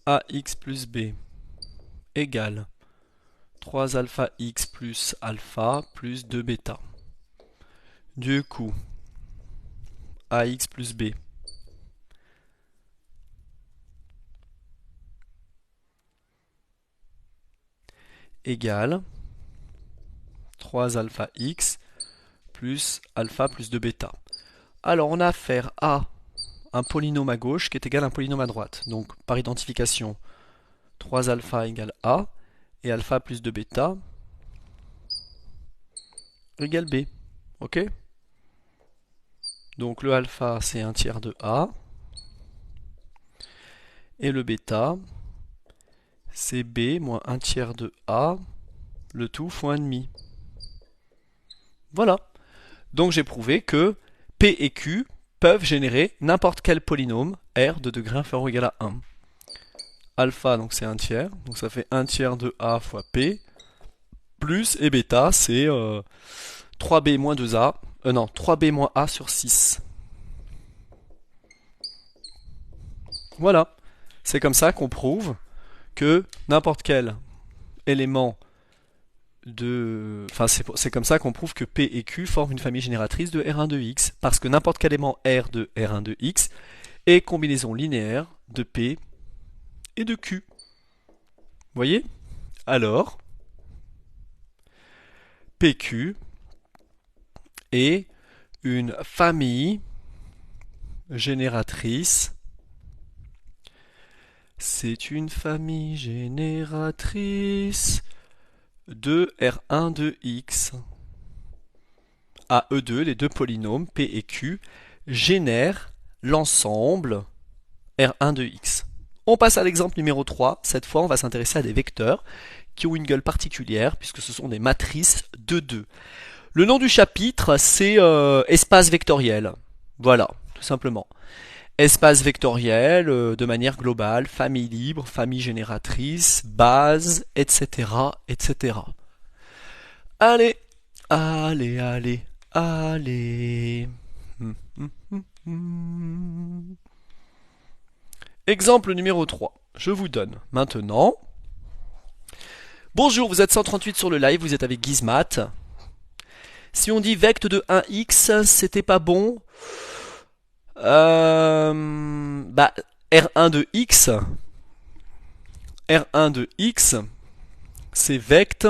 AX plus B égale 3 alpha X plus alpha plus 2 bêta. Du coup, AX plus B égale 3 alpha X plus alpha plus 2 bêta. Alors on a affaire à un polynôme à gauche qui est égal à un polynôme à droite. Donc par identification, 3 alpha égale A et alpha plus 2 bêta égale B. Ok? Donc le alpha c'est 1 tiers de A et le bêta c'est B moins 1 tiers de A, le tout fois 1,5. Voilà. Donc j'ai prouvé que P et Q peuvent générer n'importe quel polynôme R de degré inférieur ou égal à 1. Alpha, donc c'est 1 tiers, donc ça fait 1 tiers de A fois P, plus, et bêta, c'est 3B moins 2A, non, 3B moins A sur 6. Voilà. C'est comme ça qu'on prouve que n'importe quel élément c'est comme ça qu'on prouve que P et Q forment une famille génératrice de R1 de X, parce que n'importe quel élément R de R1 de X est combinaison linéaire de P et de Q. Vous voyez? Alors, PQ est une famille génératrice. C'est une famille génératrice de R1 de X. À E2, les deux polynômes P et Q génèrent l'ensemble R1 de X. On passe à l'exemple numéro 3. Cette fois, on va s'intéresser à des vecteurs qui ont une gueule particulière puisque ce sont des matrices de 2. Le nom du chapitre, c'est espace vectoriel. Voilà, tout simplement. Espace vectoriel de manière globale, famille libre, famille génératrice, base, etc., etc. Allez, allez, allez, allez. Exemple numéro 3. Je vous donne maintenant. Bonjour, vous êtes 138 sur le live, vous êtes avec Gizmat. Si on dit vecte de 1x, c'était pas bon. R1 de x, R1 de x, c'est vecte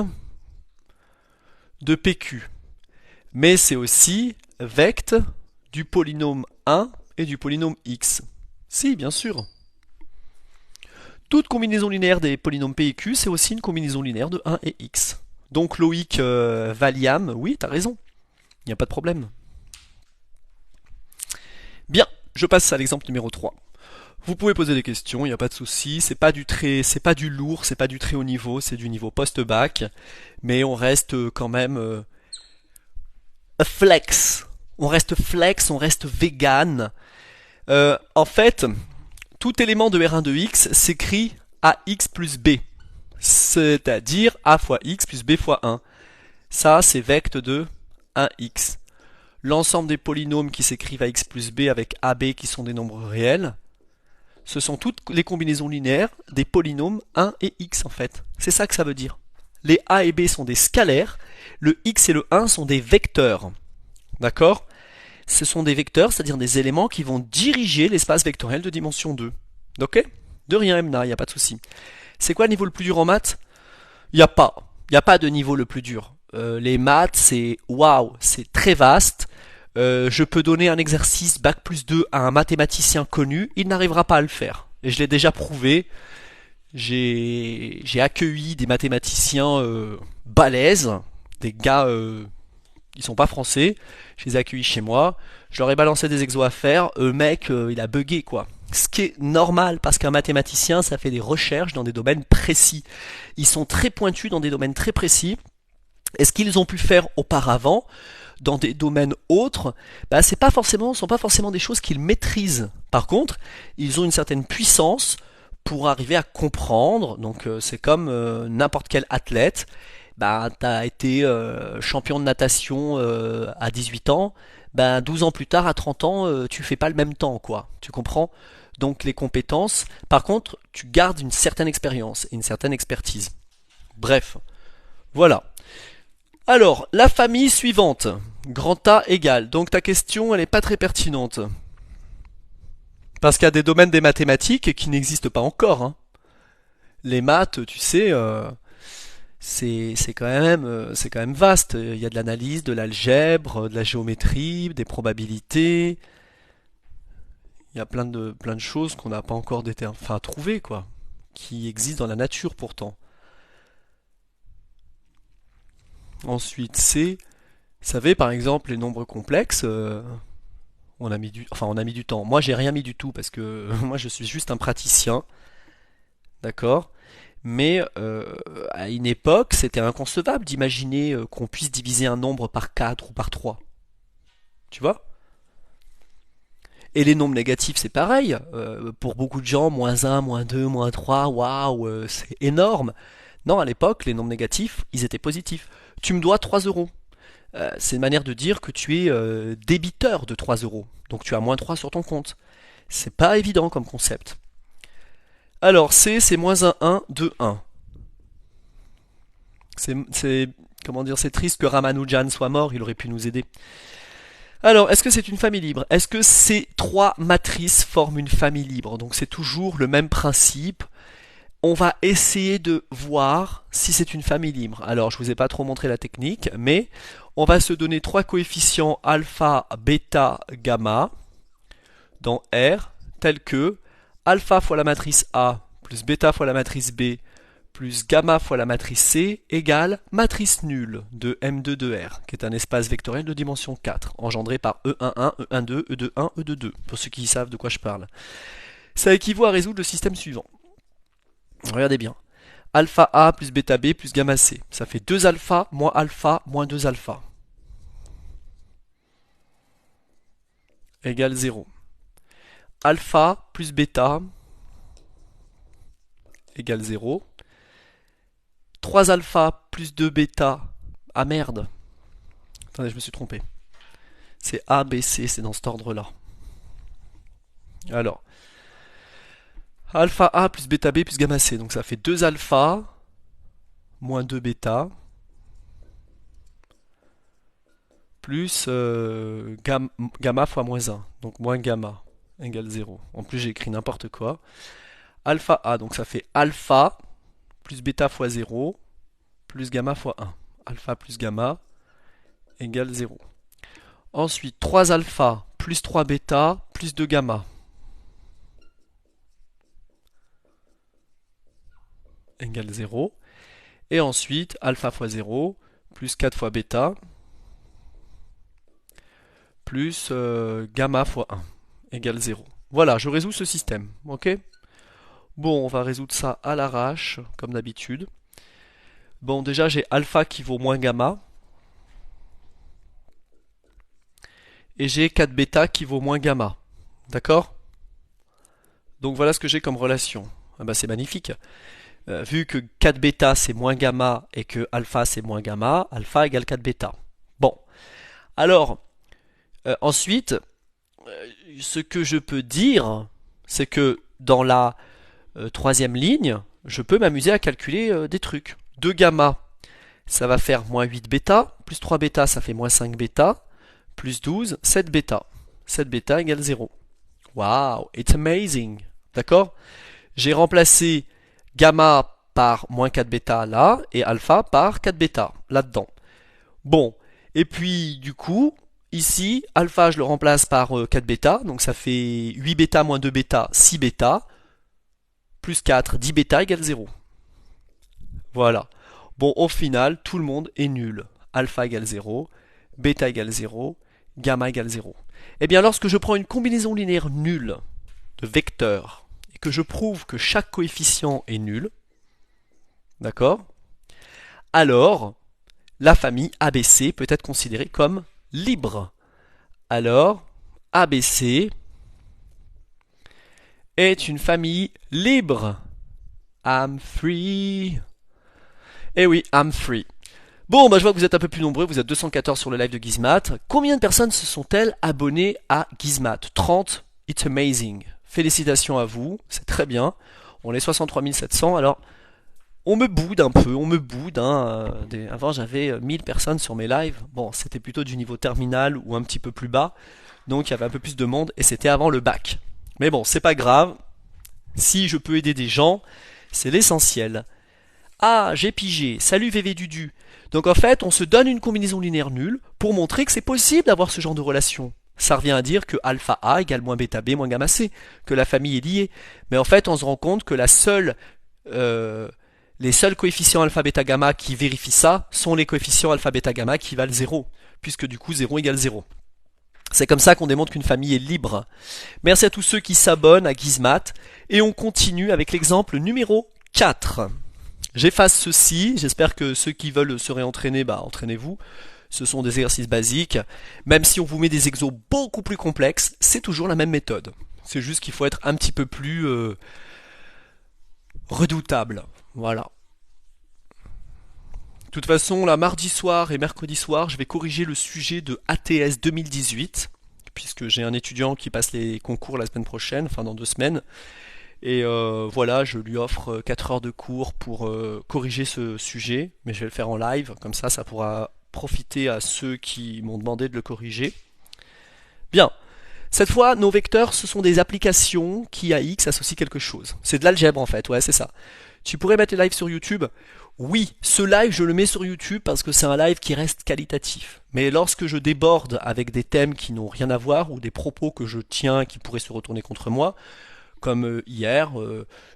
de PQ. Mais c'est aussi vecte du polynôme 1 et du polynôme x. Si, bien sûr. Toute combinaison linéaire des polynômes P et Q, c'est aussi une combinaison linéaire de 1 et x. Donc Loïc Valiam, oui, t'as raison. Il n'y a pas de problème. Bien, je passe à l'exemple numéro 3. Vous pouvez poser des questions, il n'y a pas de souci. C'est pas du lourd, c'est pas du très haut niveau, c'est du niveau post-bac. Mais on reste quand même flex. On reste flex, on reste vegan. En fait, tout élément de R1 de x s'écrit AX plus B. C'est-à-dire A fois X plus B fois 1. Ça, c'est vecte de 1x. L'ensemble des polynômes qui s'écrivent à x plus b avec AB qui sont des nombres réels, ce sont toutes les combinaisons linéaires des polynômes 1 et x en fait. C'est ça que ça veut dire. Les a et b sont des scalaires, le x et le 1 sont des vecteurs. D'accord? Ce sont des vecteurs, c'est-à-dire des éléments qui vont diriger l'espace vectoriel de dimension 2. Ok? De rien, Emna, il n'y a pas de souci. C'est quoi le niveau le plus dur en maths? Il n'y a pas. Il n'y a pas de niveau le plus dur. Les maths, c'est waouh, c'est très vaste. Je peux donner un exercice bac plus 2 à un mathématicien connu, il n'arrivera pas à le faire. Et je l'ai déjà prouvé. J'ai accueilli des mathématiciens balèzes, des gars ils sont pas français, je les ai accueillis chez moi, je leur ai balancé des exos à faire, le mec il a bugué quoi. Ce qui est normal parce qu'un mathématicien ça fait des recherches dans des domaines précis. Ils sont très pointus dans des domaines très précis. Et ce qu'ils ont pu faire auparavant dans des domaines autres, bah c'est pas forcément, sont pas forcément des choses qu'ils maîtrisent. Par contre, ils ont une certaine puissance pour arriver à comprendre. Donc c'est comme n'importe quel athlète. Bah t'as été champion de natation à 18 ans. Ben 12 ans plus tard, à 30 ans, tu fais pas le même temps, quoi. Tu comprends? Donc les compétences. Par contre, tu gardes une certaine expérience et une certaine expertise. Bref, voilà. Alors, la famille suivante. Grand A égale. Donc ta question, elle n'est pas très pertinente. Parce qu'il y a des domaines des mathématiques qui n'existent pas encore. Hein. Les maths, tu sais, c'est quand même vaste. Il y a de l'analyse, de l'algèbre, de la géométrie, des probabilités. Il y a plein de choses qu'on n'a pas encore trouvé, quoi. Qui existent dans la nature pourtant. Ensuite, C. Vous savez, par exemple, les nombres complexes, on a mis du temps. Moi, j'ai rien mis du tout parce que moi, je suis juste un praticien, d'accord? Mais à une époque, c'était inconcevable d'imaginer qu'on puisse diviser un nombre par 4 ou par 3. Tu vois? Et les nombres négatifs, c'est pareil. Pour beaucoup de gens, -1, -2, -3, waouh, c'est énorme. Non, à l'époque, les nombres négatifs, ils étaient positifs. Tu me dois 3 euros. C'est une manière de dire que tu es débiteur de 3 euros. Donc tu as -3 sur ton compte. C'est pas évident comme concept. Alors C, c'est -1, 2, 1. Comment dire, c'est triste que Ramanujan soit mort, il aurait pu nous aider. Alors, est-ce que c'est une famille libre? Est-ce que ces trois matrices forment une famille libre? Donc c'est toujours le même principe. On va essayer de voir si c'est une famille libre. Alors, je vous ai pas trop montré la technique, mais on va se donner trois coefficients alpha, bêta, gamma dans R, tels que alpha fois la matrice A plus bêta fois la matrice B plus gamma fois la matrice C égale matrice nulle de M2 de R, qui est un espace vectoriel de dimension 4, engendré par E11, E12, E21, E22, pour ceux qui savent de quoi je parle. Ça équivaut à résoudre le système suivant. Regardez bien. Alpha A plus bêta B plus gamma C. Ça fait 2 alpha moins 2 alpha. Égale 0. Alpha plus bêta égale 0. 3 alpha plus 2 bêta. Ah merde. Attendez, je me suis trompé. C'est A, B, C, c'est dans cet ordre-là. Alors. Alpha A plus bêta B plus gamma C. Donc ça fait 2 alpha moins 2 bêta plus gamma fois moins 1. Donc moins gamma égale 0. En plus j'ai écrit n'importe quoi. Alpha A, donc ça fait alpha plus bêta fois 0 plus gamma fois 1. Alpha plus gamma égale 0. Ensuite 3 alpha plus 3 bêta plus 2 gamma égale 0. Et ensuite, alpha fois 0, plus 4 fois bêta, plus gamma fois 1, égale 0. Voilà, je résous ce système, ok? Bon, on va résoudre ça à l'arrache, comme d'habitude. Bon, déjà, j'ai alpha qui vaut moins gamma. Et j'ai 4 bêta qui vaut moins gamma. D'accord? Donc voilà ce que j'ai comme relation. Ah bah, c'est magnifique. Vu que 4 bêta c'est moins gamma et que alpha c'est moins gamma, alpha égale 4 bêta. Bon, alors ensuite, ce que je peux dire, c'est que dans la troisième ligne, je peux m'amuser à calculer des trucs. 2 gamma, Ça va faire moins 8 bêta, plus 3 bêta, ça fait moins 5 bêta, plus 12, 7 bêta. 7 bêta égale 0. Wow, it's amazing. D'accord? J'ai remplacé gamma par moins 4 bêta là, et alpha par 4 bêta là-dedans. Bon, et puis du coup, ici, alpha je le remplace par 4 bêta, donc ça fait 8 bêta moins 2 bêta, 6 bêta, plus 4, 10 bêta égale 0. Voilà. Bon, au final, tout le monde est nul. Alpha égale 0, bêta égale 0, gamma égale 0. Eh bien, lorsque je prends une combinaison linéaire nulle de vecteurs et que je prouve que chaque coefficient est nul, d'accord? Alors, la famille ABC peut être considérée comme libre. Alors, ABC est une famille libre. I'm free. Eh oui, I'm free. Bon, bah je vois que vous êtes un peu plus nombreux, vous êtes 214 sur le live de Gizmat. Combien de personnes se sont-elles abonnées à Gizmat? 30, it's amazing. Félicitations à vous, c'est très bien. On est 63 700, alors on me boude un peu, on me boude. Avant j'avais 1000 personnes sur mes lives. Bon, c'était plutôt du niveau terminal ou un petit peu plus bas, donc il y avait un peu plus de monde et c'était avant le bac. Mais bon, c'est pas grave. Si je peux aider des gens, c'est l'essentiel. Ah, j'ai pigé. Salut VV Dudu. Donc en fait, on se donne une combinaison linéaire nulle pour montrer que c'est possible d'avoir ce genre de relation. Ça revient à dire que alpha A égale moins bêta B moins gamma C, que la famille est liée. Mais en fait, on se rend compte que les seuls coefficients alpha bêta gamma qui vérifient ça sont les coefficients alpha bêta gamma qui valent 0, puisque du coup 0 égale 0. C'est comme ça qu'on démontre qu'une famille est libre. Merci à tous ceux qui s'abonnent à Gizmat, et on continue avec l'exemple numéro 4. J'efface ceci, j'espère que ceux qui veulent se réentraîner, entraînez-vous. Ce sont des exercices basiques. Même si on vous met des exos beaucoup plus complexes, c'est toujours la même méthode. C'est juste qu'il faut être un petit peu plus redoutable. Voilà. De toute façon, là, mardi soir et mercredi soir, je vais corriger le sujet de ATS 2018, puisque j'ai un étudiant qui passe les concours la semaine prochaine, enfin dans 2 semaines. Et voilà, je lui offre 4 heures de cours pour corriger ce sujet, mais je vais le faire en live, comme ça pourra profiter à ceux qui m'ont demandé de le corriger. Bien, cette fois, nos vecteurs, ce sont des applications qui à X associent quelque chose. C'est de l'algèbre en fait, ouais, c'est ça. Tu pourrais mettre les lives sur YouTube? Oui, ce live, je le mets sur YouTube parce que c'est un live qui reste qualitatif. Mais lorsque je déborde avec des thèmes qui n'ont rien à voir ou des propos que je tiens qui pourraient se retourner contre moi, comme hier,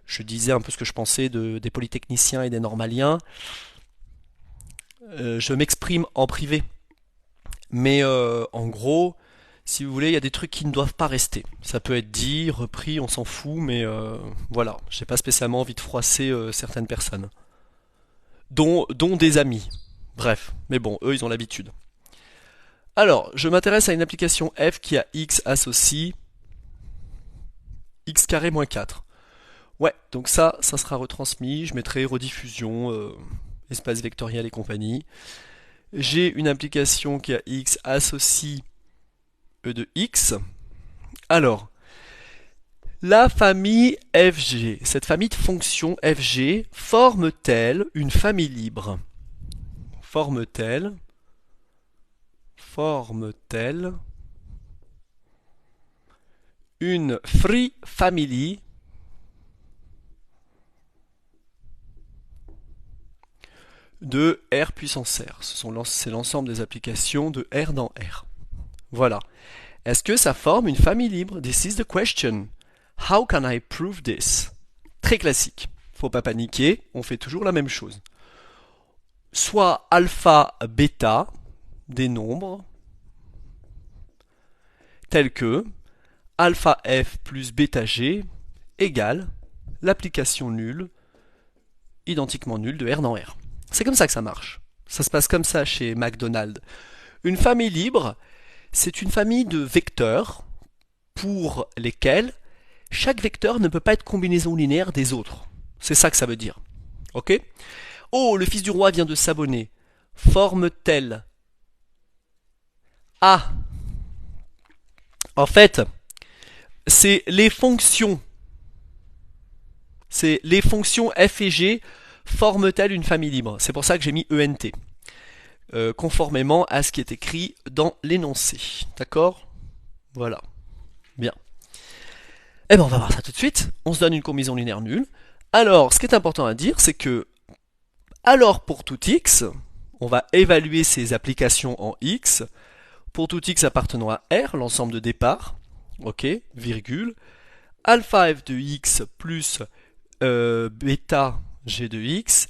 je disais un peu ce que je pensais des polytechniciens et des normaliens. Je m'exprime en privé. Mais en gros, si vous voulez, il y a des trucs qui ne doivent pas rester. Ça peut être dit, repris, on s'en fout, mais voilà. J'ai pas spécialement envie de froisser certaines personnes. Dont des amis. Bref, mais bon, eux, ils ont l'habitude. Alors, je m'intéresse à une application F qui a X associe x carré moins 4. Ouais, donc ça sera retransmis, je mettrai rediffusion, espace vectoriel et compagnie. J'ai une application qui a x associe e de x. Alors, la famille fg, cette famille de fonctions fg, forme-t-elle une famille libre? Forme-t-elle une free family de R puissance R. C'est l'ensemble des applications de R dans R. Voilà. Est-ce que ça forme une famille libre? This is the question. How can I prove this? Très classique. Faut pas paniquer, on fait toujours la même chose. Soit alpha, bêta, des nombres, tels que alpha f plus bêta g égale l'application nulle, identiquement nulle de R dans R. C'est comme ça que ça marche. Ça se passe comme ça chez McDonald's. Une famille libre, c'est une famille de vecteurs pour lesquels chaque vecteur ne peut pas être combinaison linéaire des autres. C'est ça que ça veut dire. Ok? Oh, le fils du roi vient de s'abonner. Forme-t-elle? Ah! En fait, c'est les fonctions. C'est les fonctions f et g forme-t-elle une famille libre? C'est pour ça que j'ai mis ENT, conformément à ce qui est écrit dans l'énoncé. D'accord? Voilà. Bien. Eh ben on va voir ça tout de suite. On se donne une combinaison linéaire nulle. Alors, ce qui est important à dire, c'est que, alors pour tout x, on va évaluer ces applications en x. Pour tout x appartenant à R, l'ensemble de départ, ok, virgule, alpha f de x plus bêta g de x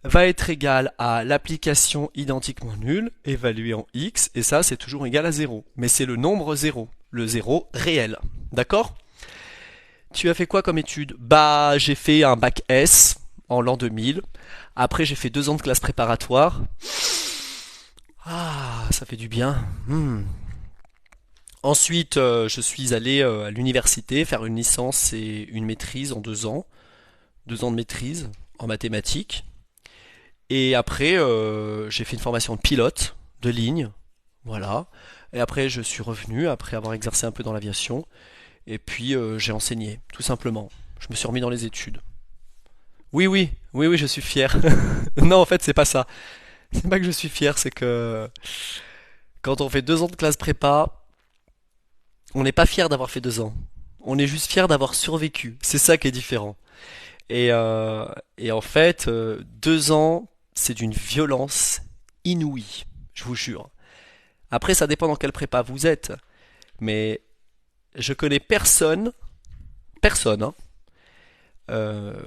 va être égal à l'application identiquement nulle évaluée en x, et ça c'est toujours égal à 0. Mais c'est le nombre 0, le 0 réel. D'accord? Tu as fait quoi comme étude? Bah, j'ai fait un bac S en l'an 2000. Après, j'ai fait 2 ans de classe préparatoire. Ah, ça fait du bien. Ensuite, je suis allé à l'université faire une licence et une maîtrise en 2 ans. 2 ans de maîtrise en mathématiques. Et après, j'ai fait une formation de pilote de ligne. Voilà. Et après, je suis revenu, après avoir exercé un peu dans l'aviation. Et puis, j'ai enseigné, tout simplement. Je me suis remis dans les études. Oui, je suis fier. Non, en fait, c'est pas ça. C'est pas que je suis fier, c'est que quand on fait 2 ans de classe prépa, on n'est pas fier d'avoir fait 2 ans. On est juste fier d'avoir survécu. C'est ça qui est différent. Et en fait, 2 ans, c'est d'une violence inouïe, je vous jure. Après, ça dépend dans quelle prépa vous êtes. Mais je connais personne, hein,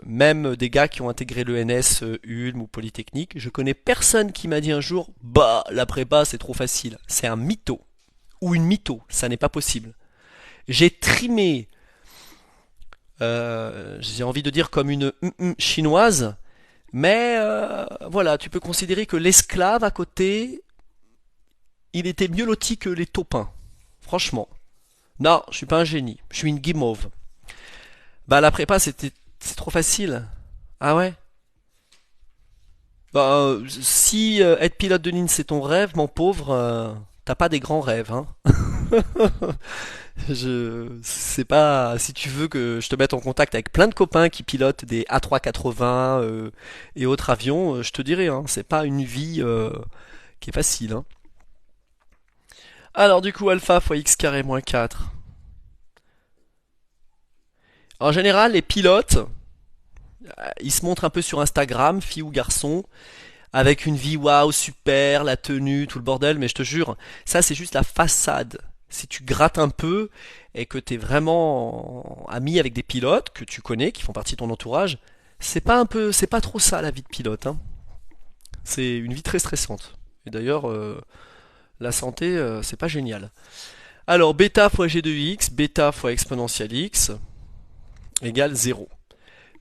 même des gars qui ont intégré l'ENS, Ulm ou Polytechnique, je connais personne qui m'a dit un jour, bah, la prépa c'est trop facile. C'est un mytho. Ou une mytho, ça n'est pas possible. J'ai trimé, j'ai envie de dire comme une chinoise, mais voilà, tu peux considérer que l'esclave à côté, il était mieux loti que les taupins. Franchement. Non, je suis pas un génie, je suis une guimauve. Bah la prépa c'est trop facile. Ah ouais? Bah si être pilote de ligne c'est ton rêve, mon pauvre, t'as pas des grands rêves, hein. Je sais pas si tu veux que je te mette en contact avec plein de copains qui pilotent des A380 et autres avions, je te dirais, hein, c'est pas une vie qui est facile, hein. Alors du coup alpha fois x carré moins 4. En général, les pilotes, ils se montrent un peu sur Instagram, filles ou garçons, avec une vie waouh, super, la tenue, tout le bordel, mais je te jure, ça c'est juste la façade. Si tu grattes un peu et que t'es vraiment ami avec des pilotes que tu connais, qui font partie de ton entourage, c'est pas trop ça la vie de pilote, hein. C'est une vie très stressante. Et d'ailleurs, la santé, c'est pas génial. Alors, bêta fois g de x, bêta fois exponentielle x, égale 0.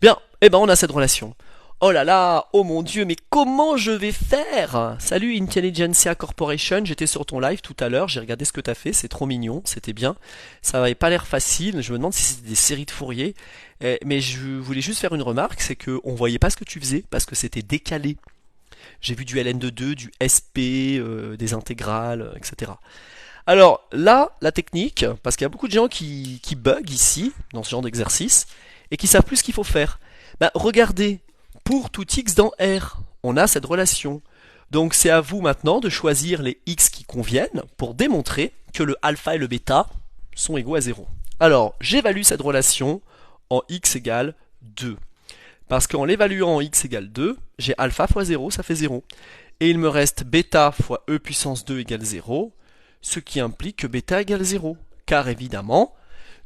Bien, eh ben on a cette relation. Oh là là, oh mon dieu, mais comment je vais faire? Salut Intelligentsia Corporation, j'étais sur ton live tout à l'heure, j'ai regardé ce que t'as fait, c'est trop mignon, c'était bien. Ça n'avait pas l'air facile, je me demande si c'était des séries de Fourier. Mais je voulais juste faire une remarque, c'est qu'on voyait pas ce que tu faisais, parce que c'était décalé. J'ai vu du ln de 2, du SP, des intégrales, etc. Alors là, la technique, parce qu'il y a beaucoup de gens qui bug ici, dans ce genre d'exercice, et qui savent plus ce qu'il faut faire. Bah, regardez, pour tout x dans R, on a cette relation. Donc c'est à vous maintenant de choisir les x qui conviennent pour démontrer que le alpha et le bêta sont égaux à 0. Alors, j'évalue cette relation en x égale 2. Parce qu'en l'évaluant en x égale 2, j'ai alpha fois 0, ça fait 0. Et il me reste bêta fois e puissance 2 égale 0, ce qui implique que bêta égale 0. Car évidemment,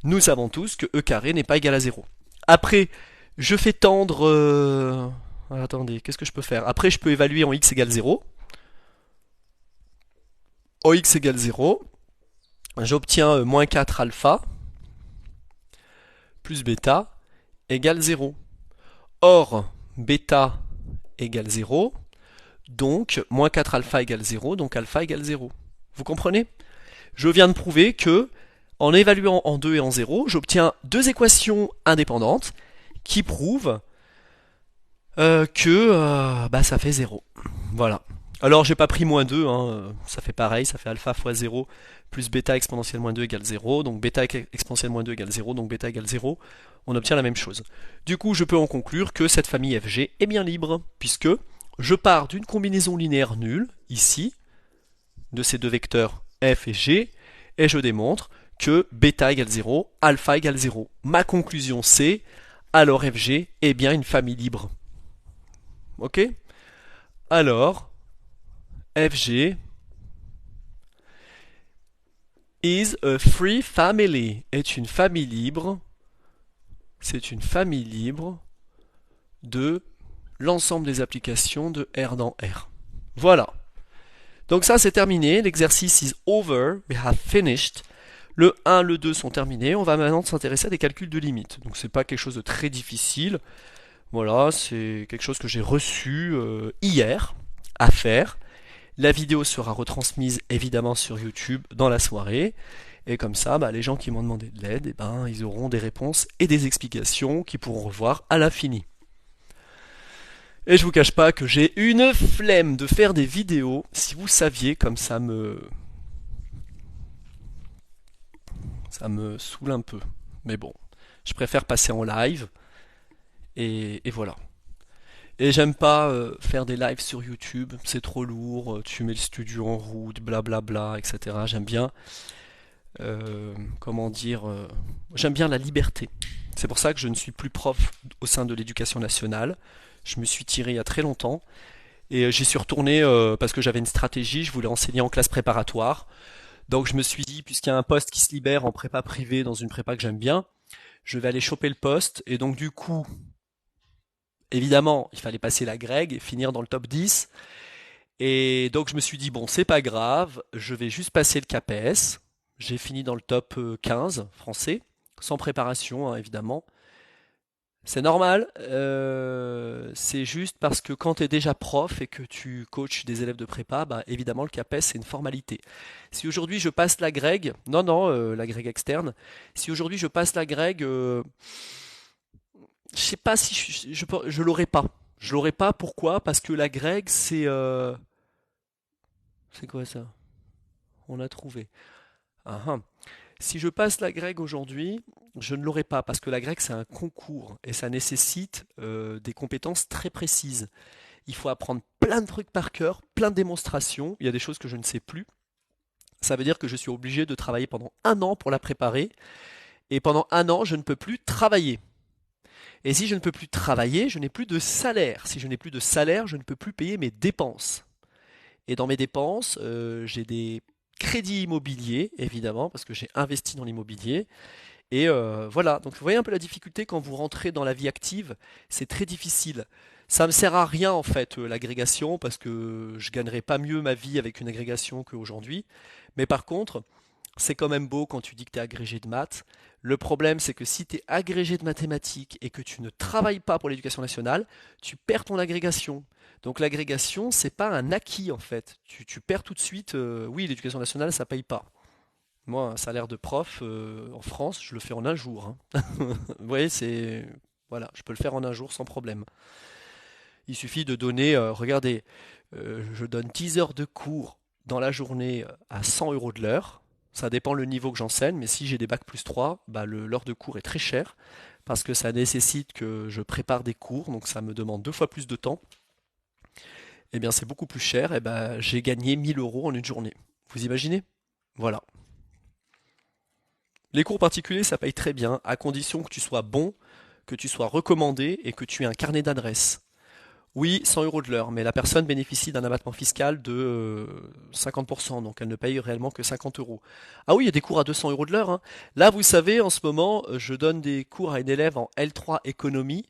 nous savons tous que e carré n'est pas égal à 0. Après, je fais tendre... Attendez, qu'est-ce que je peux faire? Après, je peux évaluer en x égale 0. En x égale 0, j'obtiens moins 4 alpha plus bêta égale 0. Or, bêta égale 0, donc moins 4 alpha égale 0, donc alpha égale 0. Vous comprenez? Je viens de prouver que, en évaluant en 2 et en 0, j'obtiens 2 équations indépendantes qui prouvent que bah, ça fait 0. Voilà. Alors j'ai pas pris moins 2, hein, ça fait pareil, ça fait alpha fois 0 plus bêta exponentielle moins 2 égale 0, donc bêta exponentielle moins 2 égale 0, donc bêta égale 0, on obtient la même chose. Du coup je peux en conclure que cette famille FG est bien libre, puisque je pars d'une combinaison linéaire nulle, ici, de ces deux vecteurs f et g, et je démontre que bêta égale 0, alpha égale 0. Ma conclusion c'est, alors FG est bien une famille libre. Ok? Alors, FG is a free family, est une famille libre, c'est une famille libre de l'ensemble des applications de R dans R. Voilà. Donc ça c'est terminé, l'exercice is over, we have finished. Le 1, le 2 sont terminés, on va maintenant s'intéresser à des calculs de limites. Donc c'est pas quelque chose de très difficile. Voilà, c'est quelque chose que j'ai reçu hier à faire. La vidéo sera retransmise évidemment sur YouTube dans la soirée. Et comme ça, les gens qui m'ont demandé de l'aide, ils auront des réponses et des explications qu'ils pourront revoir à l'infini. Et je vous cache pas que j'ai une flemme de faire des vidéos. Si vous saviez, comme ça me saoule un peu. Mais bon, je préfère passer en live. Et voilà. Et j'aime pas faire des lives sur YouTube, c'est trop lourd, tu mets le studio en route, blablabla, etc. J'aime bien, comment dire, j'aime bien la liberté. C'est pour ça que je ne suis plus prof au sein de l'éducation nationale. Je me suis tiré il y a très longtemps et j'y suis retourné parce que j'avais une stratégie, je voulais enseigner en classe préparatoire. Donc je me suis dit, puisqu'il y a un poste qui se libère en prépa privée dans une prépa que j'aime bien, je vais aller choper le poste. Et donc du coup, évidemment, il fallait passer la grègue et finir dans le top 10. Et donc je me suis dit, bon, c'est pas grave, je vais juste passer le CAPES. J'ai fini dans le top 15 français, sans préparation, hein, évidemment. C'est normal, c'est juste parce que quand tu es déjà prof et que tu coaches des élèves de prépa, évidemment le CAPES c'est une formalité. Si aujourd'hui je passe la grègue, non, la grègue externe, si aujourd'hui je passe la grègue, je sais pas si je l'aurais pas. Je l'aurais pas, pourquoi? Parce que la grègue c'est quoi ça? On a trouvé. Ah, ah. Si je passe la grègue aujourd'hui, je ne l'aurai pas parce que la grègue c'est un concours et ça nécessite des compétences très précises. Il faut apprendre plein de trucs par cœur, plein de démonstrations. Il y a des choses que je ne sais plus. Ça veut dire que je suis obligé de travailler pendant un an pour la préparer et pendant un an je ne peux plus travailler. Et si je ne peux plus travailler, je n'ai plus de salaire. Si je n'ai plus de salaire, je ne peux plus payer mes dépenses. Et dans mes dépenses, j'ai des crédits immobiliers, évidemment, parce que j'ai investi dans l'immobilier. Et voilà, donc vous voyez un peu la difficulté quand vous rentrez dans la vie active, c'est très difficile. Ça me sert à rien en fait l'agrégation parce que je gagnerai pas mieux ma vie avec une agrégation qu'aujourd'hui. Mais par contre, c'est quand même beau quand tu dis que tu es agrégé de maths. Le problème c'est que si tu es agrégé de mathématiques et que tu ne travailles pas pour l'éducation nationale, tu perds ton agrégation. Donc l'agrégation, c'est pas un acquis en fait. Tu perds tout de suite. Oui, l'éducation nationale, ça paye pas. Moi, un salaire de prof en France, je le fais en un jour, hein. Vous voyez, c'est voilà, je peux le faire en un jour sans problème. Il suffit de donner, regardez, je donne 10 heures de cours dans la journée à 100 € de l'heure. Ça dépend le niveau que j'enseigne, mais si j'ai des bacs plus 3, l'heure de cours est très chère parce que ça nécessite que je prépare des cours, donc ça me demande 2 fois plus de temps. Eh bien, c'est beaucoup plus cher. Et j'ai gagné 1 000 € en une journée. Vous imaginez? Voilà. Les cours particuliers, ça paye très bien, à condition que tu sois bon, que tu sois recommandé et que tu aies un carnet d'adresses. Oui, 100 € de l'heure, mais la personne bénéficie d'un abattement fiscal de 50%, donc elle ne paye réellement que 50 euros. Ah oui, il y a des cours à 200 € de l'heure, hein. Là, vous savez, en ce moment, je donne des cours à une élève en L3 économie.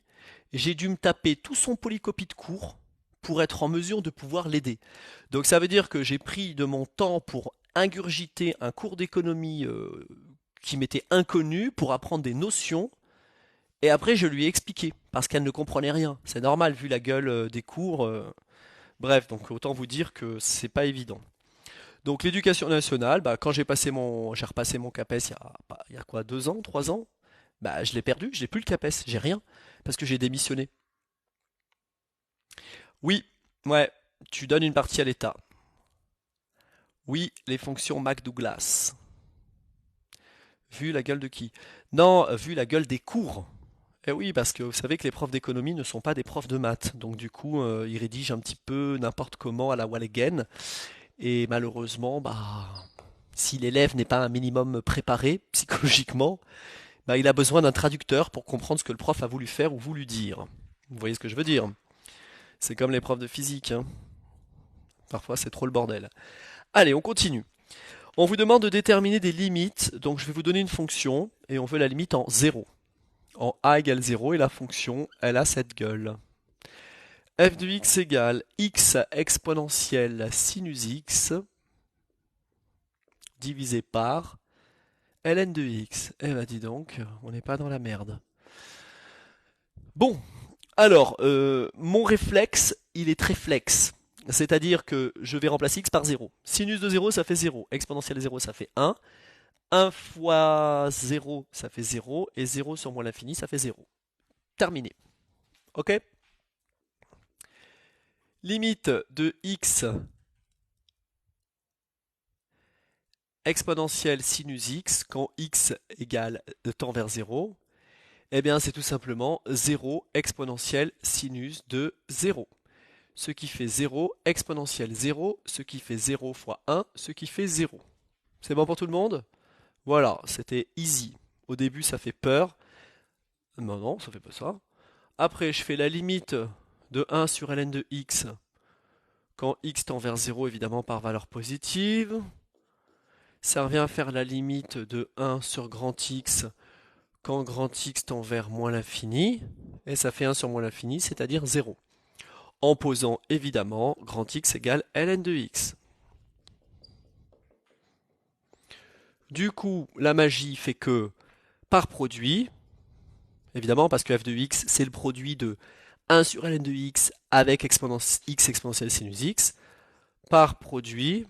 J'ai dû me taper tout son polycopie de cours pour être en mesure de pouvoir l'aider. Donc ça veut dire que j'ai pris de mon temps pour ingurgiter un cours d'économie qui m'était inconnu pour apprendre des notions. Et après, je lui ai expliqué, parce qu'elle ne comprenait rien. C'est normal, vu la gueule des cours. Bref, donc autant vous dire que c'est pas évident. Donc l'éducation nationale, quand j'ai repassé mon CAPES il y a quoi, 2 ans, 3 ans, je l'ai perdu, je n'ai plus le CAPES, j'ai rien, parce que j'ai démissionné. Oui, ouais, tu donnes une partie à l'État. Oui, les fonctions McDouglas. Vu la gueule de qui? Non, vu la gueule des cours. Eh oui, parce que vous savez que les profs d'économie ne sont pas des profs de maths. Donc du coup, ils rédigent un petit peu n'importe comment à la Walligen. Et malheureusement, bah, si l'élève n'est pas un minimum préparé psychologiquement, bah, il a besoin d'un traducteur pour comprendre ce que le prof a voulu faire ou voulu dire. Vous voyez ce que je veux dire? C'est comme les profs de physique, hein. Parfois, c'est trop le bordel. Allez, on continue. On vous demande de déterminer des limites, donc je vais vous donner une fonction, et on veut la limite en 0. En a égale 0, et la fonction, elle a cette gueule. F de x égale x exponentielle sinus x divisé par ln de x. Eh ben dis donc, on n'est pas dans la merde. Bon, alors, mon réflexe, il est très flex. C'est-à-dire que je vais remplacer x par 0. Sinus de 0, ça fait 0. Exponentielle de 0, ça fait 1. 1 fois 0, ça fait 0. Et 0 sur moins l'infini, ça fait 0. Terminé. Ok? Limite de x exponentielle sinus x quand x égale tend vers 0. Eh bien, c'est tout simplement 0 exponentielle sinus de 0. Ce qui fait 0 exponentielle 0, ce qui fait 0 fois 1, ce qui fait 0. C'est bon pour tout le monde? Voilà, c'était easy. Au début, ça fait peur. Non, non, ça fait pas ça. Après, je fais la limite de 1 sur ln de x quand x tend vers 0, évidemment par valeur positive. Ça revient à faire la limite de 1 sur grand X quand grand X tend vers moins l'infini. Et ça fait 1 sur moins l'infini, c'est-à-dire 0. En posant évidemment grand X égale ln de x. Du coup, la magie fait que par produit, évidemment parce que f de x c'est le produit de 1 sur ln de x avec x exponentielle sinus x, par produit,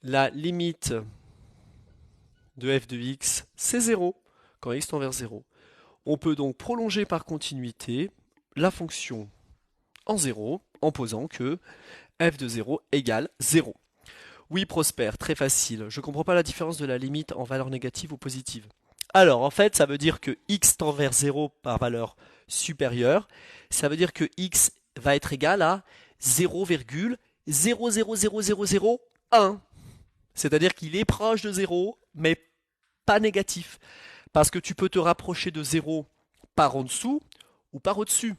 la limite de f de x c'est 0 quand x tend vers 0. On peut donc prolonger par continuité la fonction en 0 en posant que f de 0 égale 0. Oui, Prosper, très facile. Je ne comprends pas la différence de la limite en valeur négative ou positive. Alors, en fait, ça veut dire que x tend vers 0 par valeur supérieure. Ça veut dire que x va être égal à 0,0000001. C'est-à-dire qu'il est proche de 0, mais pas négatif. Parce que tu peux te rapprocher de 0 par en dessous ou par au-dessus.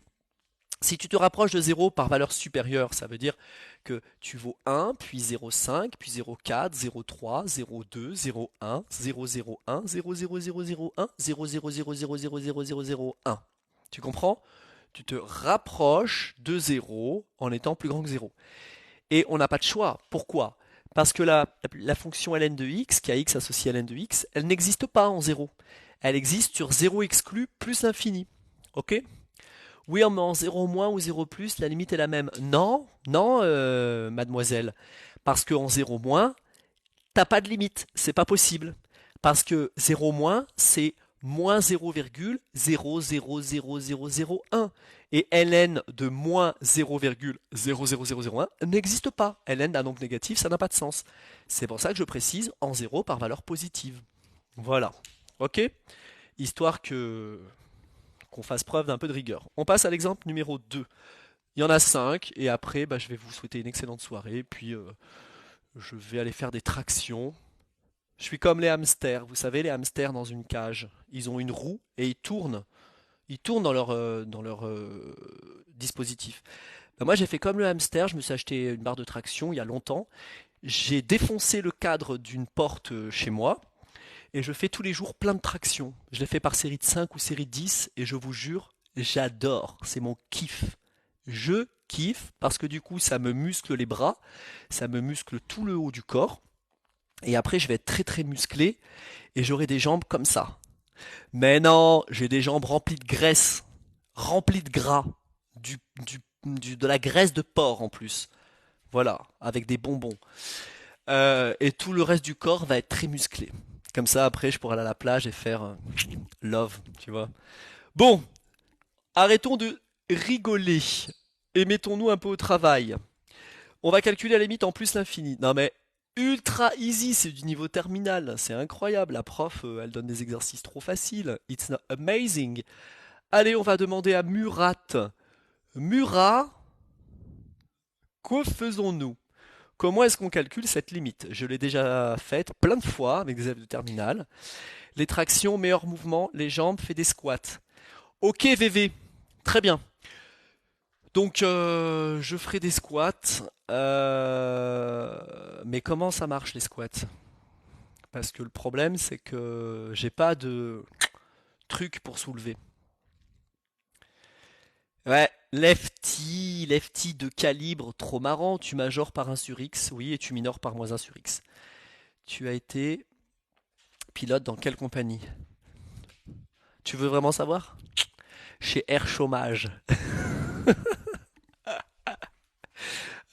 Si tu te rapproches de 0 par valeur supérieure, ça veut dire que tu vaux 1, puis 0,5, puis 0,4, 0,3, 0,2, 0,1, 0,01, 0,0001, 0,00000001. Tu comprends? Tu te rapproches de 0 en étant plus grand que 0. Et on n'a pas de choix. Pourquoi? Parce que la fonction ln de x, qui a x associé à ln de x, elle n'existe pas en 0. Elle existe sur 0 exclu plus l'infini. Ok? Oui, mais en 0 moins ou 0 plus, la limite est la même. Non, non, mademoiselle. Parce qu'en 0 moins, t'as pas de limite. C'est pas possible. Parce que 0 moins, c'est moins 0,000001. Et ln de moins 0,00001 n'existe pas. Ln d'un nombre négatif, ça n'a pas de sens. C'est pour ça que je précise en 0 par valeur positive. Voilà. Ok? Histoire que qu'on fasse preuve d'un peu de rigueur. On passe à l'exemple numéro 2. Il y en a 5, et après, bah, je vais vous souhaiter une excellente soirée, puis je vais aller faire des tractions. Je suis comme les hamsters, vous savez, les hamsters dans une cage. Ils ont une roue et ils tournent. Ils tournent dans leur dispositif. Bah, moi, j'ai fait comme le hamster, je me suis acheté une barre de traction il y a longtemps. J'ai défoncé le cadre d'une porte chez moi, et je fais tous les jours plein de tractions. Je les fais par série de 5 ou série de 10 et je vous jure, j'adore. C'est mon kiff. Je kiffe parce que du coup, ça me muscle les bras, ça me muscle tout le haut du corps. Et après, je vais être très très musclé et j'aurai des jambes comme ça. Mais non, j'ai des jambes remplies de graisse, remplies de gras, de la graisse de porc en plus. Voilà, avec des bonbons. Et tout le reste du corps va être très musclé. Comme ça, après, je pourrai aller à la plage et faire love, tu vois. Bon, arrêtons de rigoler. et mettons-nous un peu au travail. On va calculer la limite en plus l'infini. Non mais ultra easy, c'est du niveau terminal, c'est incroyable. La prof, elle donne des exercices trop faciles. It's not amazing. Allez, on va demander à Murat. Murat, que faisons-nous? Comment est-ce qu'on calcule cette limite? Je l'ai déjà faite plein de fois avec des élèves de terminale. Les tractions, meilleur mouvement, les jambes, fait des squats. Ok VV, très bien. Donc je ferai des squats. Mais comment ça marche les squats? Parce que le problème c'est que j'ai pas de truc pour soulever. Ouais, lefty de calibre, trop marrant. Tu majores par 1 sur X, oui, et tu minores par -1 sur X. Tu as été pilote dans quelle compagnie? Tu veux vraiment savoir? Chez Air Chômage.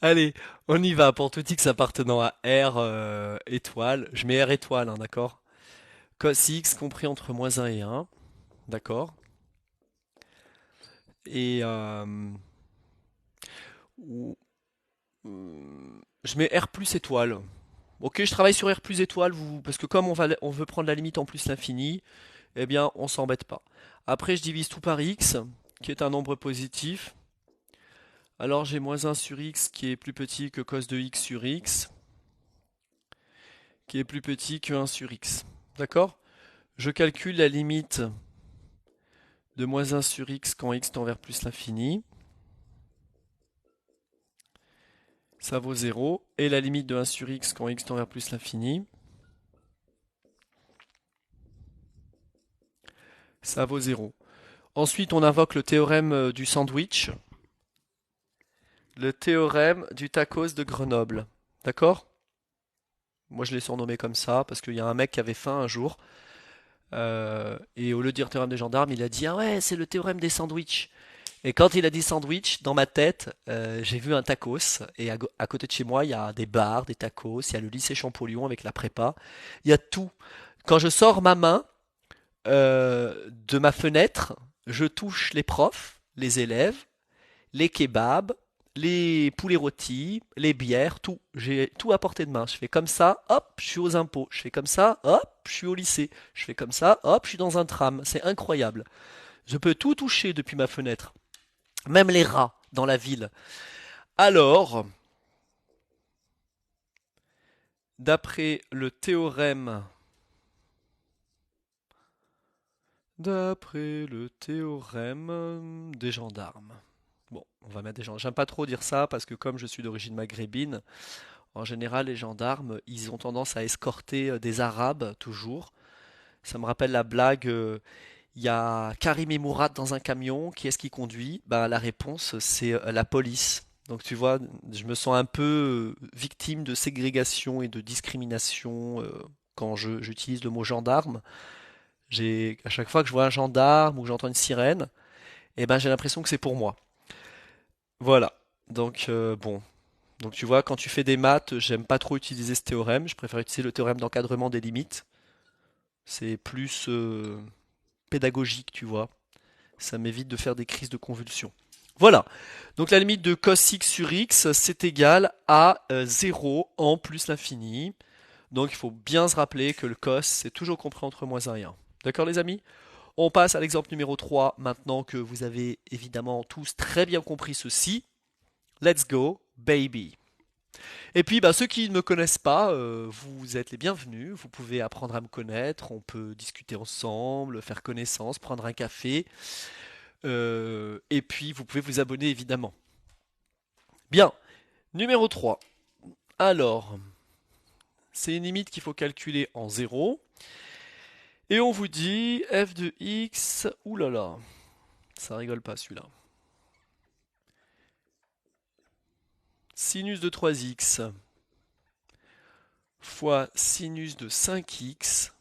Allez, on y va pour tout X appartenant à R étoile. Je mets R étoile, hein, d'accord? Cos X compris entre -1 et 1, d'accord? Et ou- je mets R plus étoile. Ok, je travaille sur R plus étoile, parce que comme on veut prendre la limite en plus l'infini, eh bien on s'embête pas. Après je divise tout par X, qui est un nombre positif. Alors j'ai -1 sur X qui est plus petit que cos de X sur X, qui est plus petit que 1 sur X. D'accord? Je calcule la limite de -1 sur X quand X tend vers plus l'infini. Ça vaut 0. Et la limite de 1 sur X quand X tend vers plus l'infini. Ça vaut 0. Ensuite, on invoque le théorème du sandwich, le théorème du tacos de Grenoble. D'accord? Moi, je l'ai surnommé comme ça parce qu'il y a un mec qui avait faim un jour. Et au lieu de dire théorème des gendarmes, il a dit ah ouais, c'est le théorème des sandwichs. Et quand il a dit sandwich, dans ma tête, j'ai vu un tacos. Et à côté de chez moi, il y a des bars, des tacos, il y a le lycée Champollion avec la prépa. Il y a tout. Quand je sors ma main de ma fenêtre, je touche les profs, les élèves, les kebabs, les poulets rôtis, les bières, tout. J'ai tout à portée de main. Je fais comme ça, hop, je suis aux impôts. Je fais comme ça, hop, je suis au lycée. Je fais comme ça, hop, je suis dans un tram. C'est incroyable. Je peux tout toucher depuis ma fenêtre. Même les rats dans la ville. Alors, d'après le théorème, des gendarmes. Bon, on va mettre des gendarmes. J'aime pas trop dire ça parce que comme je suis d'origine maghrébine, en général, les gendarmes, ils ont tendance à escorter des Arabes, toujours. Ça me rappelle la blague, il y a Karim et Mourad dans un camion, qui est-ce qui conduit? Ben, la réponse, c'est la police. Donc tu vois, je me sens un peu victime de ségrégation et de discrimination quand j'utilise le mot gendarme. À chaque fois que je vois un gendarme ou que j'entends une sirène, eh ben, j'ai l'impression que c'est pour moi. Voilà. Donc bon, donc tu vois, quand tu fais des maths, j'aime pas trop utiliser ce théorème, je préfère utiliser le théorème d'encadrement des limites. C'est plus pédagogique, tu vois. Ça m'évite de faire des crises de convulsions. Voilà. Donc la limite de cos x sur x, c'est égal à 0 en plus l'infini. Donc il faut bien se rappeler que le cos, c'est toujours compris entre -1 et 1. D'accord les amis? On passe à l'exemple numéro 3, maintenant que vous avez évidemment tous très bien compris ceci. Let's go, baby. Et puis, bah, ceux qui ne me connaissent pas, vous êtes les bienvenus. Vous pouvez apprendre à me connaître. On peut discuter ensemble, faire connaissance, prendre un café. Et puis, vous pouvez vous abonner évidemment. Bien. Numéro 3. Alors, c'est une limite qu'il faut calculer en 0. Et on vous dit f de x. Ouh là là. Ça rigole pas celui-là. Sinus de 3x fois sinus de 5x,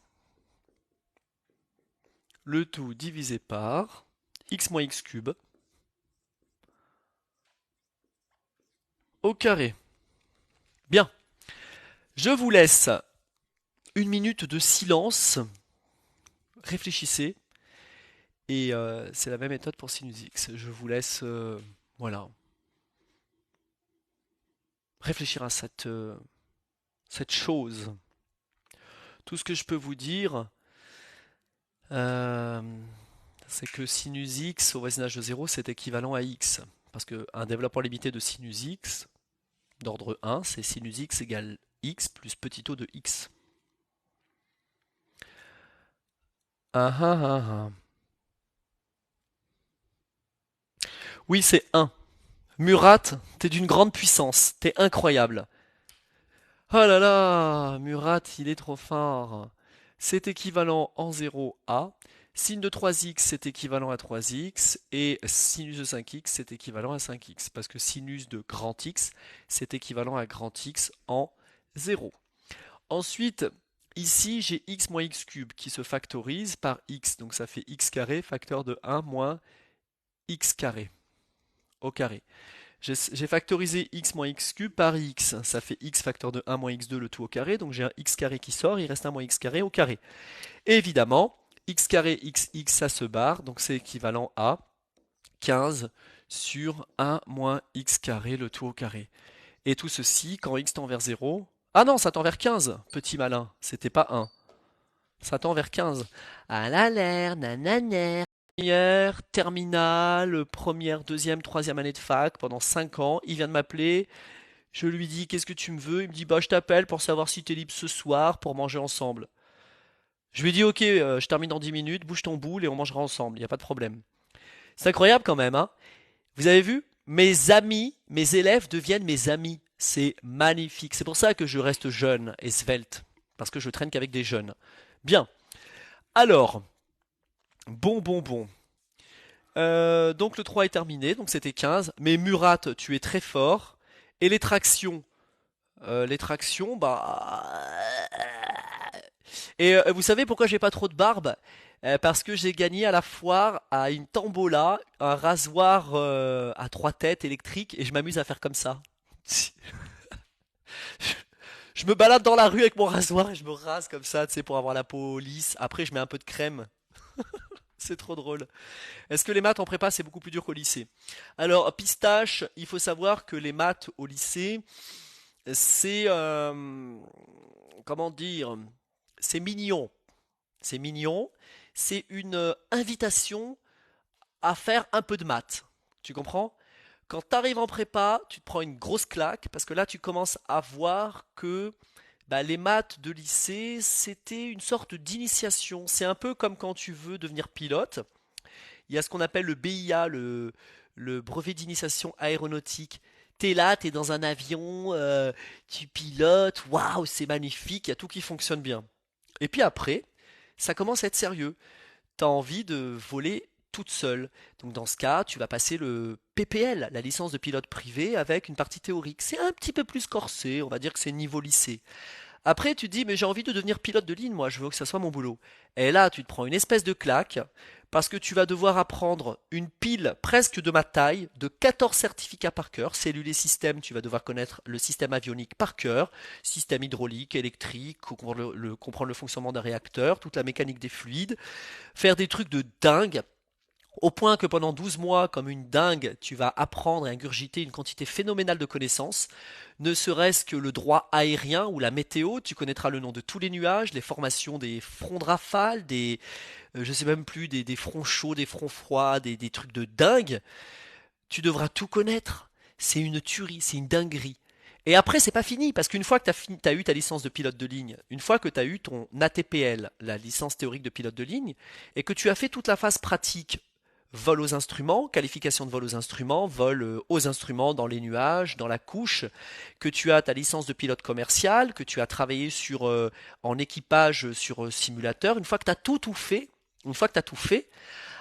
le tout divisé par x moins x cube au carré. Bien, je vous laisse une minute de silence, réfléchissez, et c'est la même méthode pour sinus x. Je vous laisse, voilà, réfléchir à cette chose. Tout ce que je peux vous dire, euh, c'est que sinus x au voisinage de 0, c'est équivalent à x. Parce qu'un développement limité de sinus x, d'ordre 1, c'est sinus x égale x plus petit o de x. Ah ah ah ah. Oui, c'est 1. Murat, t'es d'une grande puissance, t'es incroyable. Oh là là, Murat, il est trop fort. C'est équivalent en 0 à. Sin de 3x, c'est équivalent à 3x. Et sinus de 5x, c'est équivalent à 5x. Parce que sinus de grand x, c'est équivalent à grand x en 0. Ensuite, ici, j'ai x moins x cube qui se factorise par x. Donc ça fait x carré, facteur de 1 moins x carré au carré. J'ai factorisé x moins x cube par x. Ça fait x facteur de 1 moins x2 le tout au carré. Donc j'ai un x carré qui sort, il reste un moins x carré au carré. Et évidemment, x carré xx, ça se barre. Donc c'est équivalent à 15 sur 1 moins x carré le tout au carré. Et tout ceci, quand x tend vers 0... Ah non, ça tend vers 15, petit malin. C'était pas 1. Ça tend vers 15. Ah la l'air, nanana. Première, terminale, première, deuxième, troisième année de fac, pendant 5 ans, il vient de m'appeler, je lui dis qu'est-ce que tu me veux? Il me dit bah je t'appelle pour savoir si t'es libre ce soir pour manger ensemble. Je lui dis ok, je termine dans 10 minutes, bouge ton boule et on mangera ensemble, il n'y a pas de problème. C'est incroyable quand même, hein? Vous avez vu? Mes amis, mes élèves deviennent mes amis. C'est magnifique. C'est pour ça que je reste jeune et svelte. Parce que je traîne qu'avec des jeunes. Bien. Alors, bon. Donc le 3 est terminé, donc c'était 15. Mais Murat, tu es très fort. Et les tractions, bah... Et vous savez pourquoi j'ai pas trop de barbe? Parce que j'ai gagné à la foire à une tombola, un rasoir à 3 têtes électrique, et je m'amuse à faire comme ça. Je me balade dans la rue avec mon rasoir et je me rase comme ça, tu sais, pour avoir la peau lisse. Après, je mets un peu de crème. C'est trop drôle. Est-ce que les maths en prépa, c'est beaucoup plus dur qu'au lycée? Alors, pistache, il faut savoir que les maths au lycée, c'est... comment dire? C'est mignon. C'est mignon. C'est une invitation à faire un peu de maths. Tu comprends? Quand tu arrives en prépa, tu te prends une grosse claque parce que là, tu commences à voir que bah, les maths de lycée, c'était une sorte d'initiation. C'est un peu comme quand tu veux devenir pilote. Il y a ce qu'on appelle le BIA, le brevet d'initiation aéronautique. T'es là, t'es dans un avion, tu pilotes, waouh, c'est magnifique, il y a tout qui fonctionne bien. Et puis après, ça commence à être sérieux. T'as envie de voler toute seule. Donc dans ce cas, tu vas passer le PPL, la licence de pilote privé, avec une partie théorique. C'est un petit peu plus corsé, on va dire que c'est niveau lycée. Après, tu te dis, mais j'ai envie de devenir pilote de ligne, moi, je veux que ça soit mon boulot. Et là, tu te prends une espèce de claque, parce que tu vas devoir apprendre une pile presque de ma taille, de 14 certificats par cœur, cellules et systèmes, tu vas devoir connaître le système avionique par cœur, système hydraulique, électrique, comprendre le fonctionnement d'un réacteur, toute la mécanique des fluides, faire des trucs de dingue, au point que pendant 12 mois, comme une dingue, tu vas apprendre et ingurgiter une quantité phénoménale de connaissances, ne serait-ce que le droit aérien ou la météo, tu connaîtras le nom de tous les nuages, les formations des fronts de rafale, je sais même plus, des fronts chauds, des fronts froids, des trucs de dingue. Tu devras tout connaître. C'est une tuerie, c'est une dinguerie. Et après, c'est pas fini, parce qu'une fois que tu as eu ta licence de pilote de ligne, une fois que tu as eu ton ATPL, la licence théorique de pilote de ligne, et que tu as fait toute la phase pratique, vol aux instruments, qualification de vol aux instruments, vol aux instruments dans les nuages, dans la couche, que tu as ta licence de pilote commercial, que tu as travaillé en équipage sur simulateur, une fois que tu as tout fait, une fois que tu as tout fait,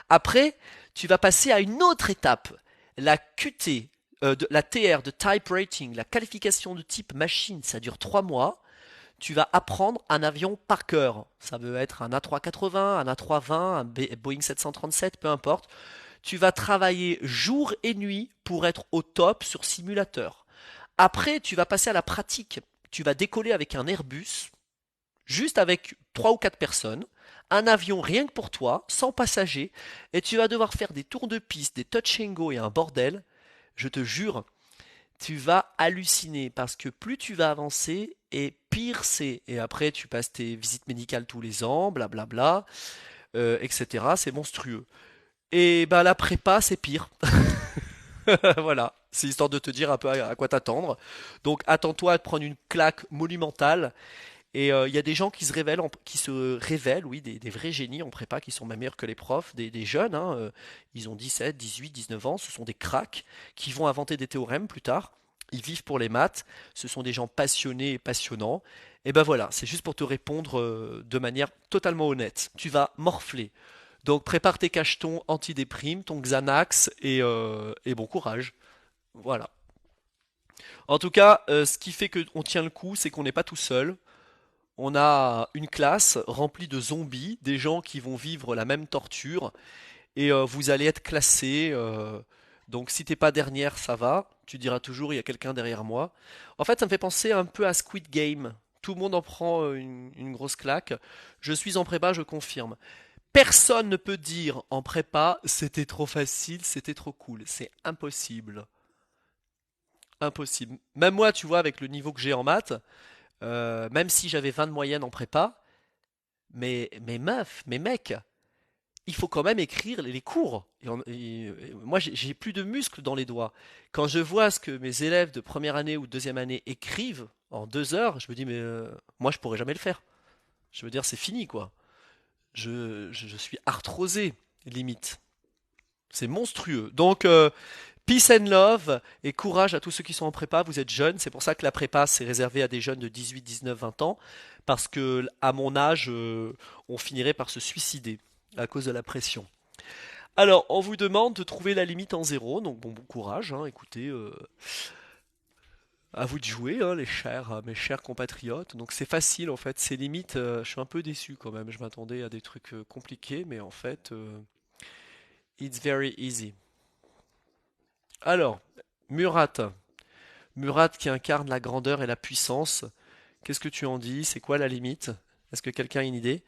après, tu vas passer à une autre étape, la QT, la TR de Type Rating, la qualification de type machine, ça dure 3 mois. Tu vas apprendre un avion par cœur. Ça veut être un A380, un A320, un Boeing 737, peu importe. Tu vas travailler jour et nuit pour être au top sur simulateur. Après, tu vas passer à la pratique. Tu vas décoller avec un Airbus, juste avec 3 ou 4 personnes, un avion rien que pour toi, sans passagers, et tu vas devoir faire des tours de piste, des touch and go et un bordel. Je te jure, tu vas halluciner parce que plus tu vas avancer et pire c'est. Et après, tu passes tes visites médicales tous les ans, blablabla, etc. C'est monstrueux. Et bah la prépa, c'est pire. Voilà, c'est histoire de te dire un peu à quoi t'attendre. Donc attends-toi à te prendre une claque monumentale. Et il y a des gens qui se révèlent, oui, des vrais génies en prépa, qui sont même meilleurs que les profs, des jeunes, hein, ils ont 17, 18, 19 ans, ce sont des cracks qui vont inventer des théorèmes plus tard. Ils vivent pour les maths, ce sont des gens passionnés et passionnants. Et ben voilà, c'est juste pour te répondre de manière totalement honnête. Tu vas morfler. Donc prépare tes cachetons antidéprime, ton Xanax et bon courage. Voilà. En tout cas, ce qui fait qu'on tient le coup, c'est qu'on n'est pas tout seul. On a une classe remplie de zombies, des gens qui vont vivre la même torture, et vous allez être classés. Donc si t'es pas dernière, ça va. Tu diras toujours il y a quelqu'un derrière moi. En fait, ça me fait penser un peu à Squid Game. Tout le monde en prend une grosse claque. Je suis en prépa, je confirme. Personne ne peut dire en prépa c'était trop facile, c'était trop cool. C'est impossible. Impossible. Même moi, tu vois, avec le niveau que j'ai en maths, même si j'avais 20 de moyenne en prépa, mais meufs, mes mecs, il faut quand même écrire les cours. Moi, j'ai plus de muscles dans les doigts. Quand je vois ce que mes élèves de première année ou de deuxième année écrivent en 2 heures, je me dis, mais moi, je pourrais jamais le faire. Je veux dire, c'est fini, quoi. Je suis arthrosé, limite. C'est monstrueux. Donc, peace and love et courage à tous ceux qui sont en prépa. Vous êtes jeunes. C'est pour ça que la prépa, c'est réservé à des jeunes de 18, 19, 20 ans. Parce que, à mon âge, on finirait par se suicider à cause de la pression. Alors, on vous demande de trouver la limite en zéro. Donc, bon courage, hein. Écoutez, à vous de jouer, hein, mes chers compatriotes. Donc, c'est facile, en fait. Ces limites, je suis un peu déçu quand même. Je m'attendais à des trucs compliqués, mais en fait, it's very easy. Alors, Murat. Murat qui incarne la grandeur et la puissance. Qu'est-ce que tu en dis? C'est quoi la limite? Est-ce que quelqu'un a une idée?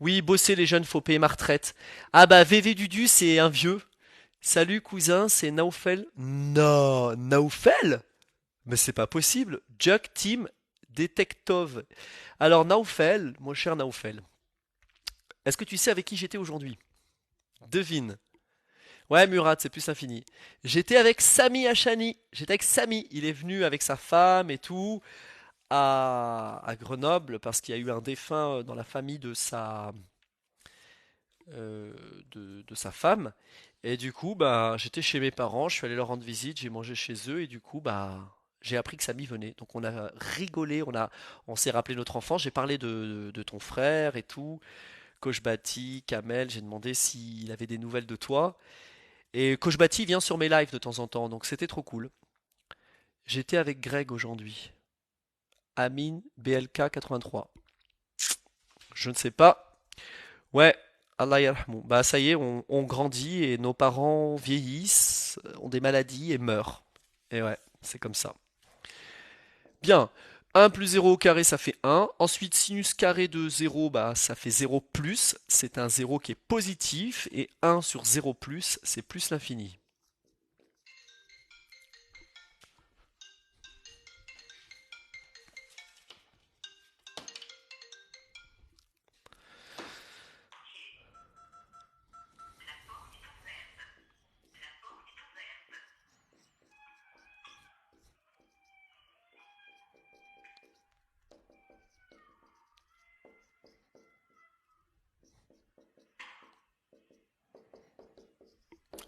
Oui, bosser les jeunes, faut payer ma retraite. Ah bah VV Dudu, c'est un vieux. Salut cousin, c'est Naufel. Non, Naufel? Mais c'est pas possible. Juck Team Detectov. Alors Naufel, mon cher Naufel, est-ce que tu sais avec qui j'étais aujourd'hui? Devine. Ouais, Murat, c'est plus infini. J'étais avec Sami Hachani. J'étais avec Sami. Il est venu avec sa femme et tout à Grenoble parce qu'il y a eu un défunt dans la famille euh, de sa femme. Et du coup, bah, j'étais chez mes parents, je suis allé leur rendre visite, j'ai mangé chez eux et du coup, bah, j'ai appris que Samy venait. Donc on a rigolé, on s'est rappelé notre enfance. J'ai parlé de ton frère et tout. Coach Bati, Kamel, j'ai demandé s'il avait des nouvelles de toi. Et Coach Bati vient sur mes lives de temps en temps, donc c'était trop cool. J'étais avec Greg aujourd'hui. Amine BLK 83. Je ne sais pas. Ouais, Allah yarhamou. Bah ça y est, on grandit et nos parents vieillissent, ont des maladies et meurent. Et ouais, c'est comme ça. Bien. 1 plus 0 au carré, ça fait 1. Ensuite, sinus carré de 0, bah, ça fait 0 plus. C'est un 0 qui est positif. Et 1 sur 0 plus, c'est plus l'infini.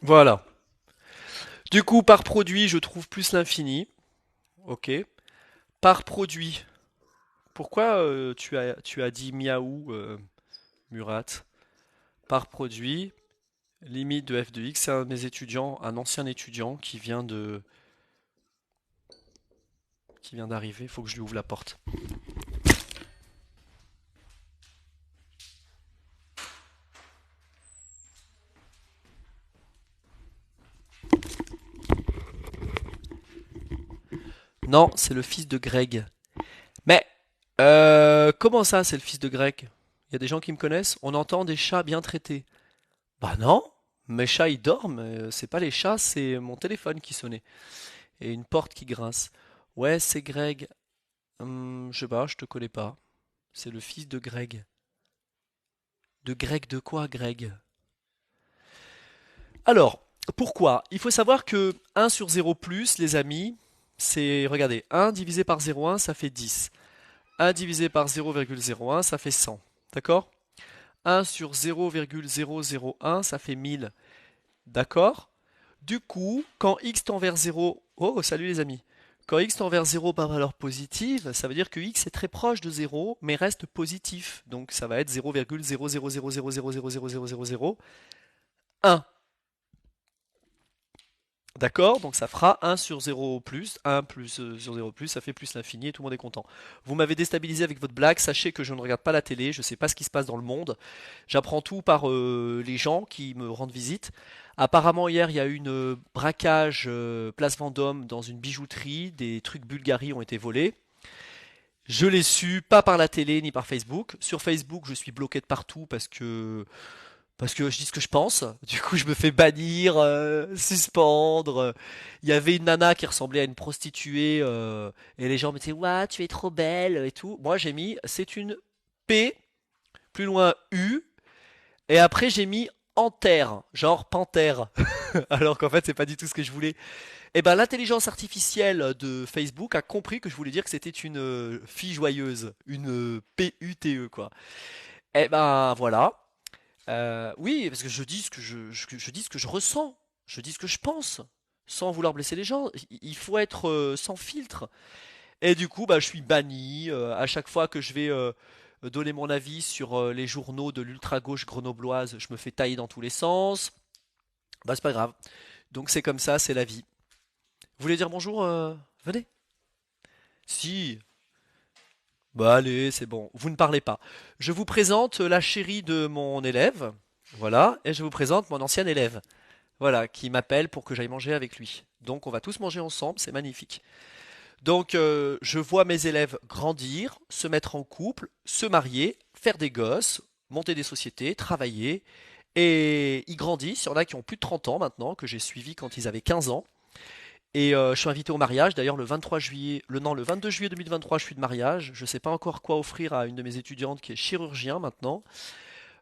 Voilà. Du coup, par produit, je trouve plus l'infini. Ok. Par produit. Pourquoi tu as dit miaou, Murat? Par produit, limite de f de x, c'est un de mes étudiants, un ancien étudiant qui vient d'arriver. Il faut que je lui ouvre la porte. Non, c'est le fils de Greg. Mais, comment ça, c'est le fils de Greg? Il y a des gens qui me connaissent? On entend des chats bien traités. Bah non, mes chats ils dorment, c'est pas les chats, c'est mon téléphone qui sonnait. Et une porte qui grince. Ouais, c'est Greg. Je sais pas, je te connais pas. C'est le fils de Greg. De Greg de quoi, Greg? Alors, pourquoi? Il faut savoir que 1 sur 0 plus, les amis, c'est, regardez, 1 divisé par 0,1, ça fait 10. 1 divisé par 0,01, ça fait 100. D'accord? 1 sur 0,001, ça fait 1000. D'accord? Du coup, quand x tend vers 0... Oh, salut les amis. Quand x tend vers 0 par valeur positive, ça veut dire que x est très proche de 0, mais reste positif. Donc ça va être 0,00000000001. D'accord? Donc ça fera 1 sur 0 plus, 1 plus sur 0 plus, ça fait plus l'infini et tout le monde est content. Vous m'avez déstabilisé avec votre blague, sachez que je ne regarde pas la télé, je ne sais pas ce qui se passe dans le monde. J'apprends tout par les gens qui me rendent visite. Apparemment hier il y a eu une braquage place Vendôme dans une bijouterie, des trucs Bulgarie ont été volés. Je l'ai su pas par la télé ni par Facebook. Sur Facebook je suis bloqué de partout parce que je dis ce que je pense. Du coup, je me fais bannir, suspendre. Il y avait une nana qui ressemblait à une prostituée et les gens me disaient «Ouah, tu es trop belle» et tout. Moi, j'ai mis «C'est une P», plus loin U, et après j'ai mis «en terre», genre panthère. Alors qu'en fait, c'est pas du tout ce que je voulais. Et ben, l'intelligence artificielle de Facebook a compris que je voulais dire que c'était une fille joyeuse, une PUTE quoi. Et ben voilà. Oui, parce que je dis ce que je dis ce que je ressens, je dis ce que je pense, sans vouloir blesser les gens. Il faut être sans filtre. Et du coup, bah, je suis banni. À chaque fois que je vais donner mon avis sur les journaux de l'ultra-gauche grenobloise, je me fais tailler dans tous les sens. Bah, c'est pas grave. Donc c'est comme ça, c'est la vie. Vous voulez dire bonjour Venez. Si. Bah allez, c'est bon. Vous ne parlez pas. Je vous présente la chérie de mon élève. Voilà. Et je vous présente mon ancien élève. Voilà, qui m'appelle pour que j'aille manger avec lui. Donc on va tous manger ensemble, c'est magnifique. Donc je vois mes élèves grandir, se mettre en couple, se marier, faire des gosses, monter des sociétés, travailler. Et ils grandissent, il y en a qui ont plus de 30 ans maintenant, que j'ai suivis quand ils avaient 15 ans. Et je suis invité au mariage, d'ailleurs le 23 juillet, non, le 22 juillet 2023, je suis de mariage. Je ne sais pas encore quoi offrir à une de mes étudiantes qui est chirurgien maintenant.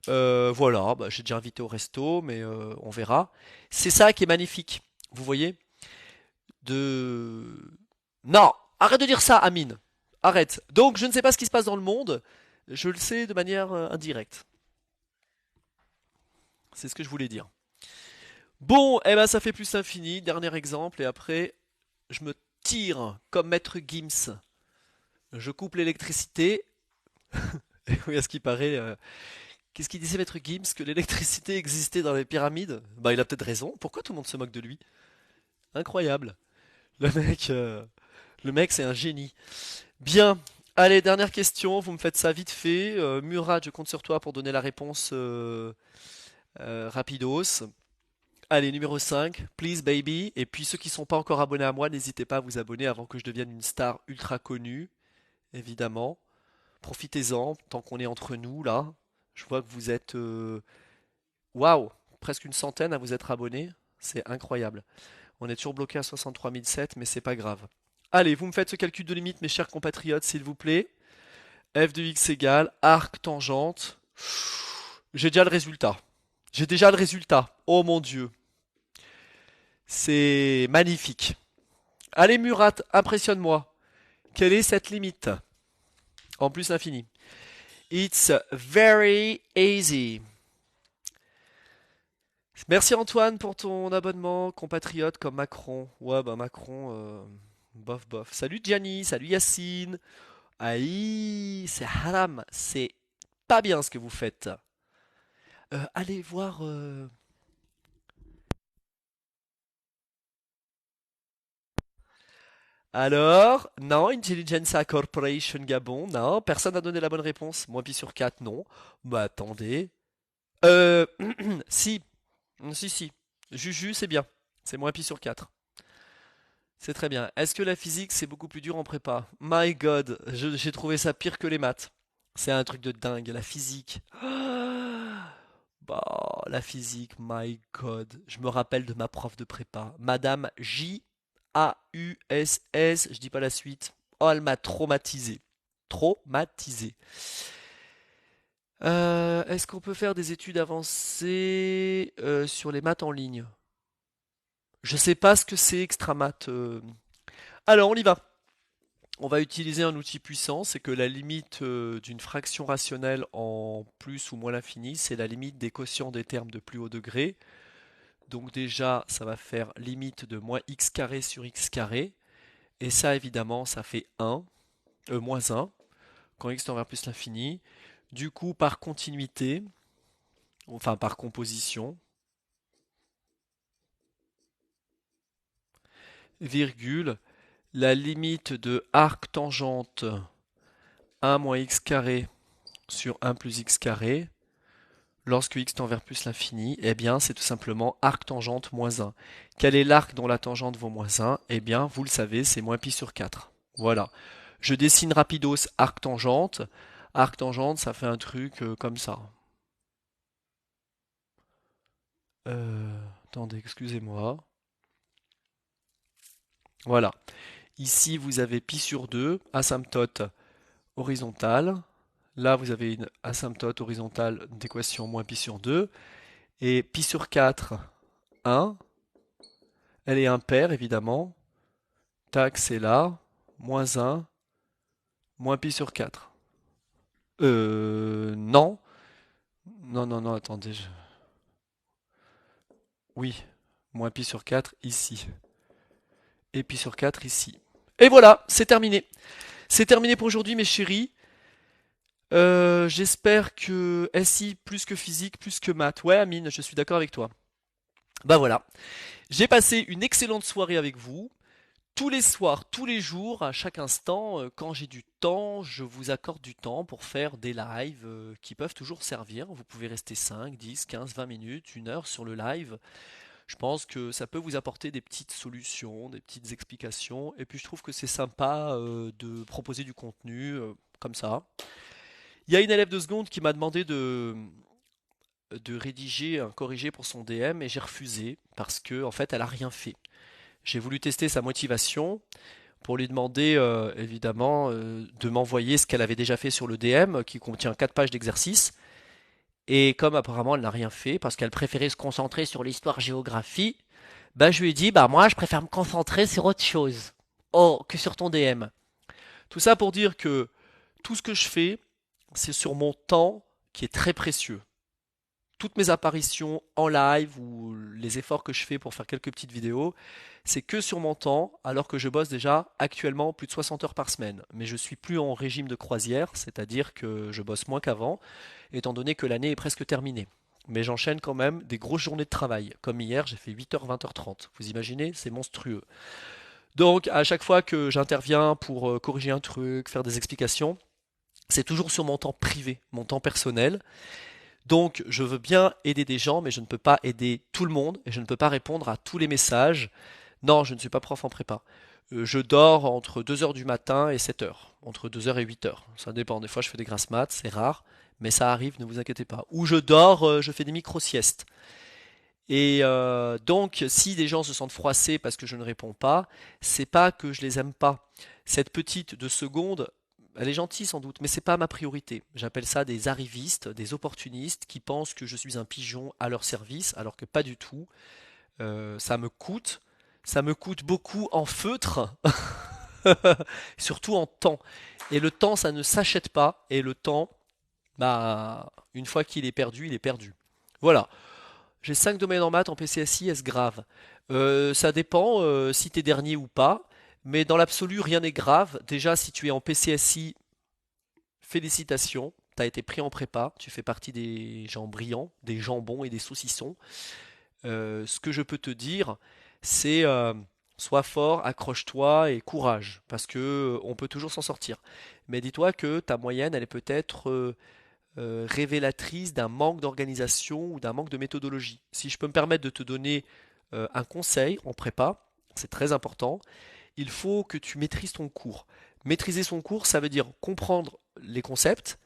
Voilà, bah, j'ai déjà invité au resto, mais on verra. C'est ça qui est magnifique. Vous voyez? De... Non! Arrête de dire ça, Amine! Arrête. Donc, je ne sais pas ce qui se passe dans le monde. Je le sais de manière indirecte. C'est ce que je voulais dire. Bon, eh ben, ça fait plus infini. Dernier exemple, et après, je me tire comme Maître Gims. Je coupe l'électricité. Oui, à ce qui paraît, qu'est-ce qu'il disait Maître Gims? Que l'électricité existait dans les pyramides? Bah, il a peut-être raison. Pourquoi tout le monde se moque de lui? Incroyable. Le mec, le mec, c'est un génie. Bien. Allez, dernière question. Vous me faites ça vite fait. Murat, je compte sur toi pour donner la réponse rapidos. Allez, numéro 5. Please, baby. Et puis, ceux qui sont pas encore abonnés à moi, n'hésitez pas à vous abonner avant que je devienne une star ultra connue. Évidemment. Profitez-en, tant qu'on est entre nous, là. Je vois que vous êtes... Waouh! Presque une centaine à vous être abonnés. C'est incroyable. On est toujours bloqué à 63 007, mais c'est pas grave. Allez, vous me faites ce calcul de limite, mes chers compatriotes, s'il vous plaît. F de x égale arc tangente. J'ai déjà le résultat. J'ai déjà le résultat. Oh mon Dieu. C'est magnifique. Allez, Murat, impressionne-moi. Quelle est cette limite? En plus, l'infini. It's very easy. Merci Antoine pour ton abonnement, compatriote comme Macron. Ouais, bah Macron, bof bof. Salut Gianni, salut Yacine. Aïe, c'est haram, c'est pas bien ce que vous faites. Allez voir. Alors, non, Intelligentsia Corporation Gabon, non, personne n'a donné la bonne réponse. Moins pi sur 4, non. Bah attendez. Euh, si, si, si. Juju, c'est bien. C'est moins pi sur 4. C'est très bien. Est-ce que la physique, c'est beaucoup plus dur en prépa? My God, j'ai trouvé ça pire que les maths. C'est un truc de dingue, la physique. Bah, la physique, my God. Je me rappelle de ma prof de prépa, Madame J. A-U-S-S, je dis pas la suite. Oh, elle m'a traumatisé. Traumatisé. Est-ce qu'on peut faire des études avancées sur les maths en ligne? Je sais pas ce que c'est extra maths. Alors, on y va. On va utiliser un outil puissant, c'est que la limite d'une fraction rationnelle en plus ou moins l'infini, c'est la limite des quotients des termes de plus haut degré. Donc déjà, ça va faire limite de moins x carré sur x carré. Et ça, évidemment, ça fait 1, moins 1, quand x tend vers plus l'infini. Du coup, par continuité, enfin par composition, virgule, la limite de arc tangente 1 moins x carré sur 1 plus x carré, lorsque x tend vers plus l'infini, eh bien c'est tout simplement arc tangente moins 1. Quel est l'arc dont la tangente vaut moins 1? Eh bien, vous le savez, c'est moins pi sur 4. Voilà. Je dessine rapidos arc tangente. Arc tangente, ça fait un truc comme ça. Attendez, excusez-moi. Voilà. Ici, vous avez pi sur 2, asymptote horizontale. Là, vous avez une asymptote horizontale d'équation moins pi sur 2. Et pi sur 4, 1. Elle est impaire, évidemment. Tac, c'est là. Moins 1, moins pi sur 4. Non. Non, non, non, attendez. Oui, moins pi sur 4 ici. Et pi sur 4 ici. Et voilà, c'est terminé. C'est terminé pour aujourd'hui, mes chéris. J'espère que SI plus que physique, plus que maths. Ouais, Amine, je suis d'accord avec toi. Bah voilà. J'ai passé une excellente soirée avec vous. Tous les soirs, tous les jours, à chaque instant, quand j'ai du temps, je vous accorde du temps pour faire des lives qui peuvent toujours servir. Vous pouvez rester 5, 10, 15, 20 minutes, 1 heure sur le live. Je pense que ça peut vous apporter des petites solutions, des petites explications. Et puis je trouve que c'est sympa de proposer du contenu comme ça. Il y a une élève de seconde qui m'a demandé de rédiger un corrigé pour son DM et j'ai refusé parce que en fait elle a rien fait. J'ai voulu tester sa motivation pour lui demander évidemment de m'envoyer ce qu'elle avait déjà fait sur le DM qui contient 4 pages d'exercice. Et comme apparemment elle n'a rien fait parce qu'elle préférait se concentrer sur l'histoire-géographie, bah je lui ai dit bah moi je préfère me concentrer sur autre chose. Oh, que sur ton DM. Tout ça pour dire que tout ce que je fais, c'est sur mon temps qui est très précieux. Toutes mes apparitions en live ou les efforts que je fais pour faire quelques petites vidéos, c'est que sur mon temps, alors que je bosse déjà actuellement plus de 60 heures par semaine. Mais je suis plus en régime de croisière, c'est-à-dire que je bosse moins qu'avant, étant donné que l'année est presque terminée. Mais j'enchaîne quand même des grosses journées de travail. Comme hier, j'ai fait 8h, 20h30. Vous imaginez, c'est monstrueux. Donc, à chaque fois que j'interviens pour corriger un truc, faire des explications, c'est toujours sur mon temps privé, mon temps personnel. Donc, je veux bien aider des gens, mais je ne peux pas aider tout le monde et je ne peux pas répondre à tous les messages. Non, je ne suis pas prof en prépa. Je dors entre 2 heures du matin et 7 heures, entre 2 heures et 8 heures. Ça dépend, des fois je fais des grasses maths, c'est rare, mais ça arrive, ne vous inquiétez pas. Ou je dors, je fais des micro-siestes. Et donc, si des gens se sentent froissés parce que je ne réponds pas, c'est pas que je les aime pas. Cette petite de seconde, elle est gentille sans doute, mais c'est pas ma priorité. J'appelle ça des arrivistes, des opportunistes qui pensent que je suis un pigeon à leur service, alors que pas du tout. Ça me coûte, ça me coûte beaucoup en feutre, surtout en temps. Et le temps, ça ne s'achète pas. Et le temps, bah, une fois qu'il est perdu, il est perdu. Voilà. J'ai 5 domaines en maths en PCSI, est-ce grave? Ça dépend si t'es dernier ou pas, mais dans l'absolu, rien n'est grave. Déjà, si tu es en PCSI, félicitations, t'as été pris en prépa, tu fais partie des gens brillants, des jambons et des saucissons. Ce que je peux te dire, c'est sois fort, accroche-toi et courage, parce que on peut toujours s'en sortir. Mais dis-toi que ta moyenne, elle est peut-être révélatrice d'un manque d'organisation ou d'un manque de méthodologie. Si je peux me permettre de te donner un conseil en prépa, c'est très important, il faut que tu maîtrises ton cours. Maîtriser son cours, ça veut dire comprendre les concepts,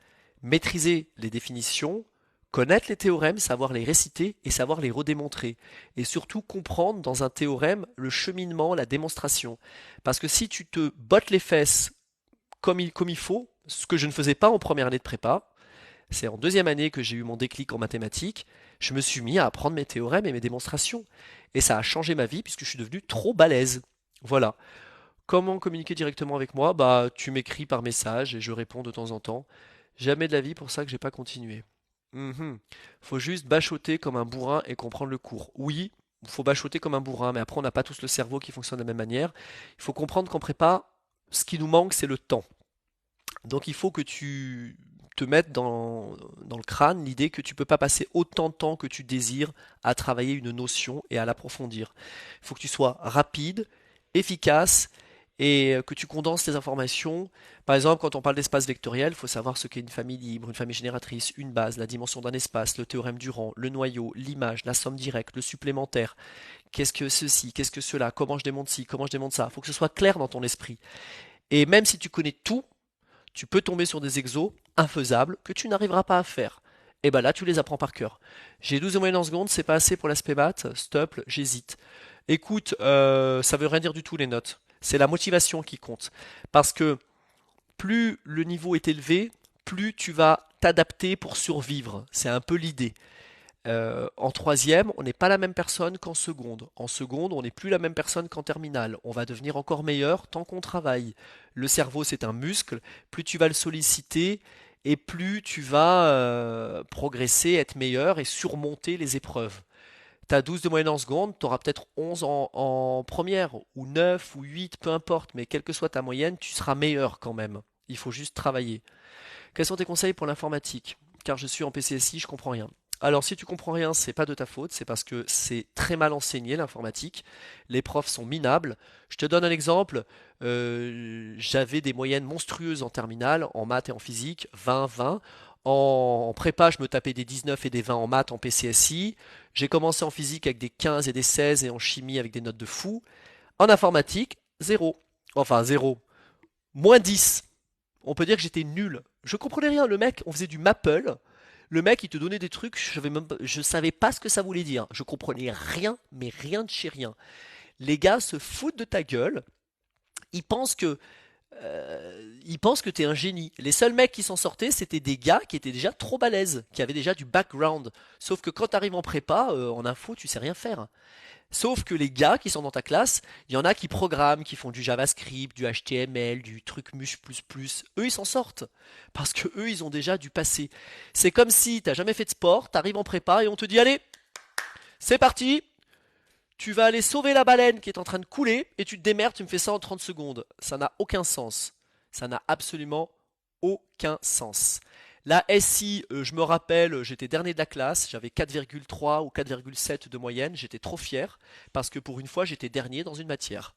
maîtriser les définitions, Connaître les théorèmes, savoir les réciter et savoir les redémontrer. Et surtout comprendre dans un théorème le cheminement, la démonstration. Parce que si tu te bottes les fesses comme il faut, ce que je ne faisais pas en première année de prépa, c'est en deuxième année que j'ai eu mon déclic en mathématiques, je me suis mis à apprendre mes théorèmes et mes démonstrations. Et ça a changé ma vie puisque je suis devenu trop balèze. Voilà. Comment communiquer directement avec moi? Bah, tu m'écris par message et je réponds de temps en temps. Jamais de la vie pour ça que j'ai pas continué. Mhm. Faut juste bachoter comme un bourrin et comprendre le cours. Oui, faut bachoter comme un bourrin, mais après on n'a pas tous le cerveau qui fonctionne de la même manière. Il faut comprendre qu'en prépa, ce qui nous manque, c'est le temps. Donc il faut que tu te mettes dans le crâne l'idée que tu peux pas passer autant de temps que tu désires à travailler une notion et à l'approfondir. Il faut que tu sois rapide, efficace et que tu condenses les informations. Par exemple, quand on parle d'espace vectoriel, il faut savoir ce qu'est une famille libre, une famille génératrice, une base, la dimension d'un espace, le théorème du rang, le noyau, l'image, la somme directe, le supplémentaire. Qu'est-ce que ceci, qu'est-ce que cela, comment je démonte ci, comment je démonte ça. Il faut que ce soit clair dans ton esprit. Et même si tu connais tout, tu peux tomber sur des exos infaisables que tu n'arriveras pas à faire. Et ben là, tu les apprends par cœur. J'ai 12 de moyenne en seconde, c'est pas assez pour l'aspect maths, stop, j'hésite. Écoute, ça veut rien dire du tout les notes. C'est la motivation qui compte. Parce que plus le niveau est élevé, plus tu vas t'adapter pour survivre. C'est un peu l'idée. En troisième, on n'est pas la même personne qu'en seconde. En seconde, on n'est plus la même personne qu'en terminale. On va devenir encore meilleur tant qu'on travaille. Le cerveau, c'est un muscle. Plus tu vas le solliciter et plus tu vas progresser, être meilleur et surmonter les épreuves. T'as 12 de moyenne en seconde, tu auras peut-être 11 en première, ou 9, ou 8, peu importe, mais quelle que soit ta moyenne, tu seras meilleur quand même. Il faut juste travailler. Quels sont tes conseils pour l'informatique? Car je suis en PCSI, je comprends rien. Alors, si tu comprends rien, c'est pas de ta faute, c'est parce que c'est très mal enseigné l'informatique. Les profs sont minables. Je te donne un exemple. J'avais des moyennes monstrueuses en terminale, en maths et en physique, 20, 20. En prépa, je me tapais des 19 et des 20 en maths, en PCSI. J'ai commencé en physique avec des 15 et des 16 et en chimie avec des notes de fou. En informatique, zéro. Enfin, zéro. Moins 10. On peut dire que j'étais nul. Je comprenais rien. Le mec, on faisait du Maple. Le mec, il te donnait des trucs, je savais pas ce que ça voulait dire. Je comprenais rien, mais rien de chez rien. Les gars se foutent de ta gueule. Ils pensent que, ils pensent que t'es un génie. Les seuls mecs qui s'en sortaient, c'était des gars qui étaient déjà trop balèzes, qui avaient déjà du background. Sauf que quand t'arrives en prépa, en info, tu sais rien faire. Sauf que les gars qui sont dans ta classe, il y en a qui programment, qui font du JavaScript, du HTML, du truc mush plus plus. Eux, ils s'en sortent. Parce que eux, ils ont déjà du passé. C'est comme si t'as jamais fait de sport, t'arrives en prépa et on te dit, allez, c'est parti, tu vas aller sauver la baleine qui est en train de couler et tu te démerdes, tu me fais ça en 30 secondes. Ça n'a aucun sens. Ça n'a absolument aucun sens. La SI, je me rappelle, j'étais dernier de la classe, j'avais 4,3 ou 4,7 de moyenne, j'étais trop fier parce que pour une fois j'étais dernier dans une matière.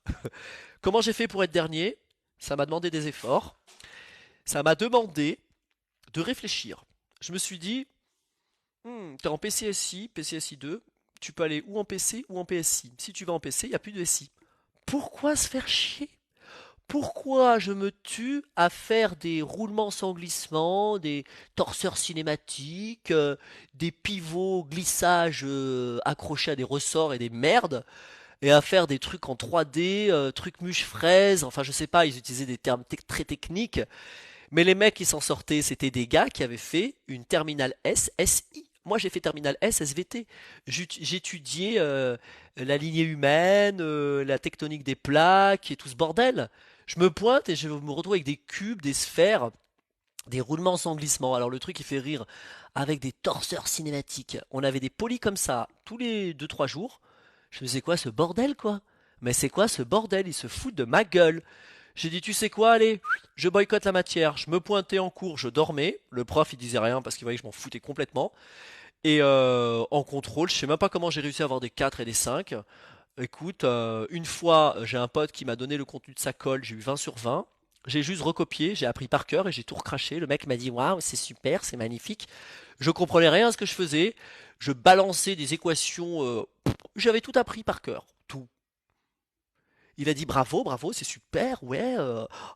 Comment j'ai fait pour être dernier? Ça m'a demandé des efforts, ça m'a demandé de réfléchir. Je me suis dit, t'es en PCSI, PCSI 2, tu peux aller ou en PC ou en PSI. Si tu vas en PC, il n'y a plus de SI. Pourquoi se faire chier? Pourquoi je me tue à faire des roulements sans glissement, des torseurs cinématiques, des pivots glissages accrochés à des ressorts et des merdes, et à faire des trucs en 3D, trucs mûche-fraise, enfin je sais pas, ils utilisaient des termes très techniques, mais les mecs qui s'en sortaient, c'était des gars qui avaient fait une terminale S, SI. Moi j'ai fait terminale S, SVT. J'étudiais la lignée humaine, la tectonique des plaques et tout ce bordel. Je me pointe et je me retrouve avec des cubes, des sphères, des roulements sans glissement. Alors le truc qui fait rire, avec des torseurs cinématiques. On avait des polis comme ça tous les deux-trois jours. Je me disais quoi ce bordel quoi? Mais c'est quoi ce bordel? Ils se foutent de ma gueule. J'ai dit tu sais quoi, allez, je boycotte la matière. Je me pointais en cours, je dormais. Le prof il disait rien parce qu'il voyait que je m'en foutais complètement. Et en contrôle, je sais même pas comment j'ai réussi à avoir des 4 et des 5. Écoute, une fois, j'ai un pote qui m'a donné le contenu de sa colle, j'ai eu 20 sur 20. J'ai juste recopié, j'ai appris par cœur et j'ai tout recraché. Le mec m'a dit waouh, c'est super, c'est magnifique. Je comprenais rien à ce que je faisais. Je balançais des équations, j'avais tout appris par cœur, tout. Il a dit bravo, bravo, c'est super, ouais,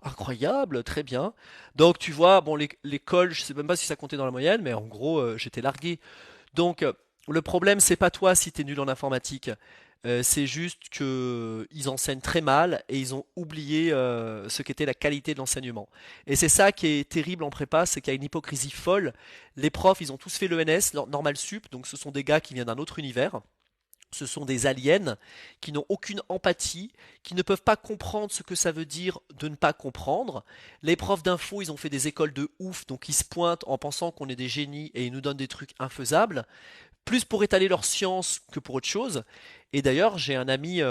incroyable, très bien. Donc tu vois, bon, l'école, je sais même pas si ça comptait dans la moyenne, mais en gros, j'étais largué. Donc le problème, c'est pas toi si t'es nul en informatique. C'est juste que ils enseignent très mal et ils ont oublié ce qu'était la qualité de l'enseignement. Et c'est ça qui est terrible en prépa, c'est qu'il y a une hypocrisie folle. Les profs, ils ont tous fait l'ENS, normal sup, donc ce sont des gars qui viennent d'un autre univers. Ce sont des aliens qui n'ont aucune empathie, qui ne peuvent pas comprendre ce que ça veut dire de ne pas comprendre. Les profs d'info, ils ont fait des écoles de ouf, donc ils se pointent en pensant qu'on est des génies et ils nous donnent des trucs infaisables, plus pour étaler leur science que pour autre chose. Et d'ailleurs, j'ai un ami